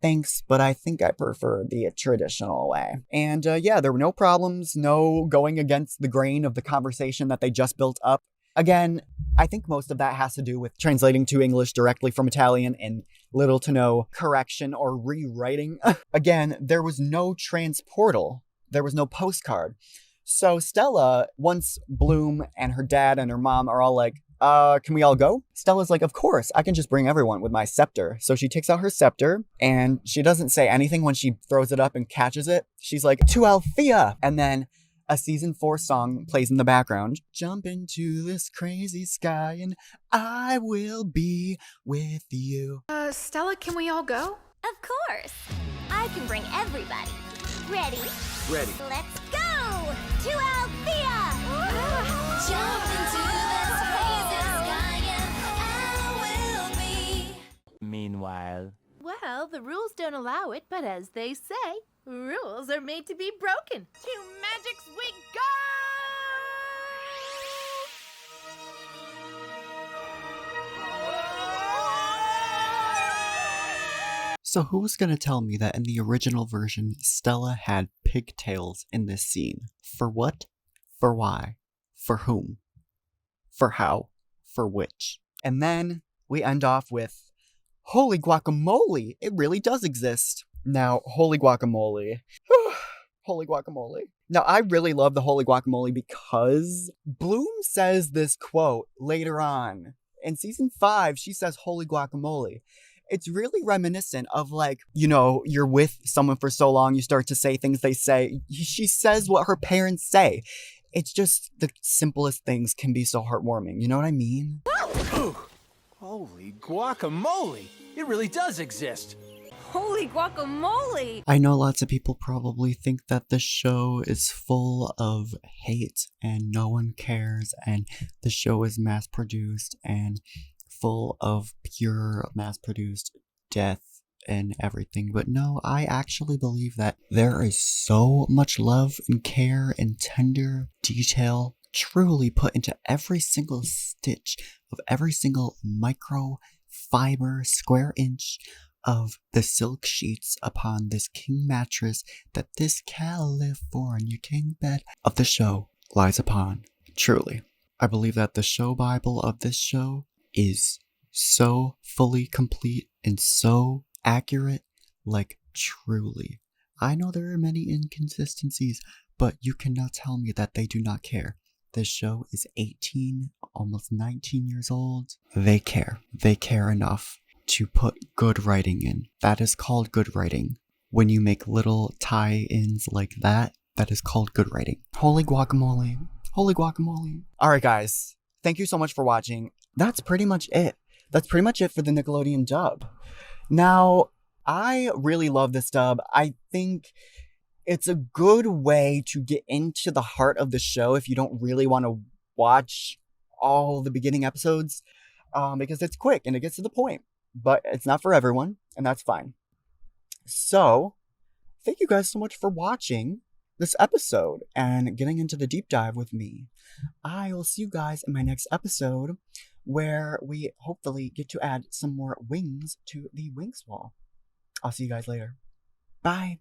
thanks, but I think I prefer the traditional way. And yeah, there were no problems, no going against the grain of the conversation that they just built up. Again, I think most of that has to do with translating to English directly from Italian and little to no correction or rewriting. Again, there was no transportal. There was no postcard. So Stella, once Bloom and her dad and her mom are all like, can we all go? Stella's like, of course, I can just bring everyone with my scepter. So she takes out her scepter and she doesn't say anything when she throws it up and catches it. She's like, to Althea! And then a season 4 song plays in the background. Jump into this crazy sky and I will be with you. Stella, can we all go? Of course. I can bring everybody. Ready? Ready. Let's go! To Althea! Jump into this crazy sky and I will be. Meanwhile. Well, the rules don't allow it, but as they say, rules are made to be broken. To Magic's we go! So who was gonna tell me that in the original version, Stella had pigtails in this scene? For what? For why? For whom? For how? For which? And then we end off with, holy guacamole! It really does exist. Now, holy guacamole. Holy guacamole. Now, I really love the holy guacamole because Bloom says this quote later on. In season 5, she says holy guacamole. It's really reminiscent of like, you know, you're with someone for so long, you start to say things they say. She says what her parents say. It's just the simplest things can be so heartwarming. You know what I mean? Holy guacamole! It really does exist. Holy guacamole! I know lots of people probably think that the show is full of hate and no one cares and the show is mass produced and full of pure mass-produced death and everything. But no, I actually believe that there is so much love and care and tender detail truly put into every single stitch of every single micro fiber square inch of the silk sheets upon this king mattress that this California king bed of the show lies upon. Truly, I believe that the show Bible of this show is so fully complete and so accurate, like truly. I know there are many inconsistencies, but you cannot tell me that they do not care. This show is 18, almost 19 years old. They care. They care enough to put good writing in. That is called good writing. When you make little tie-ins like that, that is called good writing. Holy guacamole. Holy guacamole. Alright guys, thank you so much for watching. That's pretty much it. That's pretty much it for the Nickelodeon dub. Now, I really love this dub. I think it's a good way to get into the heart of the show if you don't really want to watch all the beginning episodes, because it's quick and it gets to the point. But it's not for everyone, and that's fine. So, thank you guys so much for watching this episode and getting into the deep dive with me. I will see you guys in my next episode, where we hopefully get to add some more wings to the Winx wall. I'll see you guys later. Bye.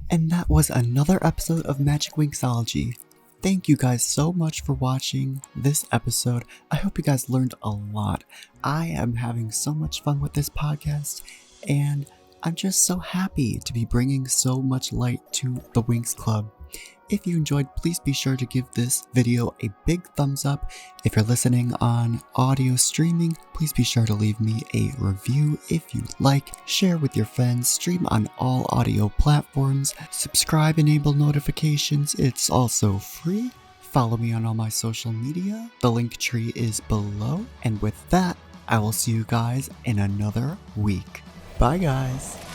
And that was another episode of Magic Winxology. Thank you guys so much for watching this episode. I hope you guys learned a lot. I am having so much fun with this podcast, and I'm just so happy to be bringing so much light to the Winx Club. If you enjoyed, please be sure to give this video a big thumbs up. If you're listening on audio streaming, please be sure to leave me a review if you like. Share with your friends, stream on all audio platforms, subscribe, enable notifications, it's also free. Follow me on all my social media, the link tree is below. And with that, I will see you guys in another week. Bye guys!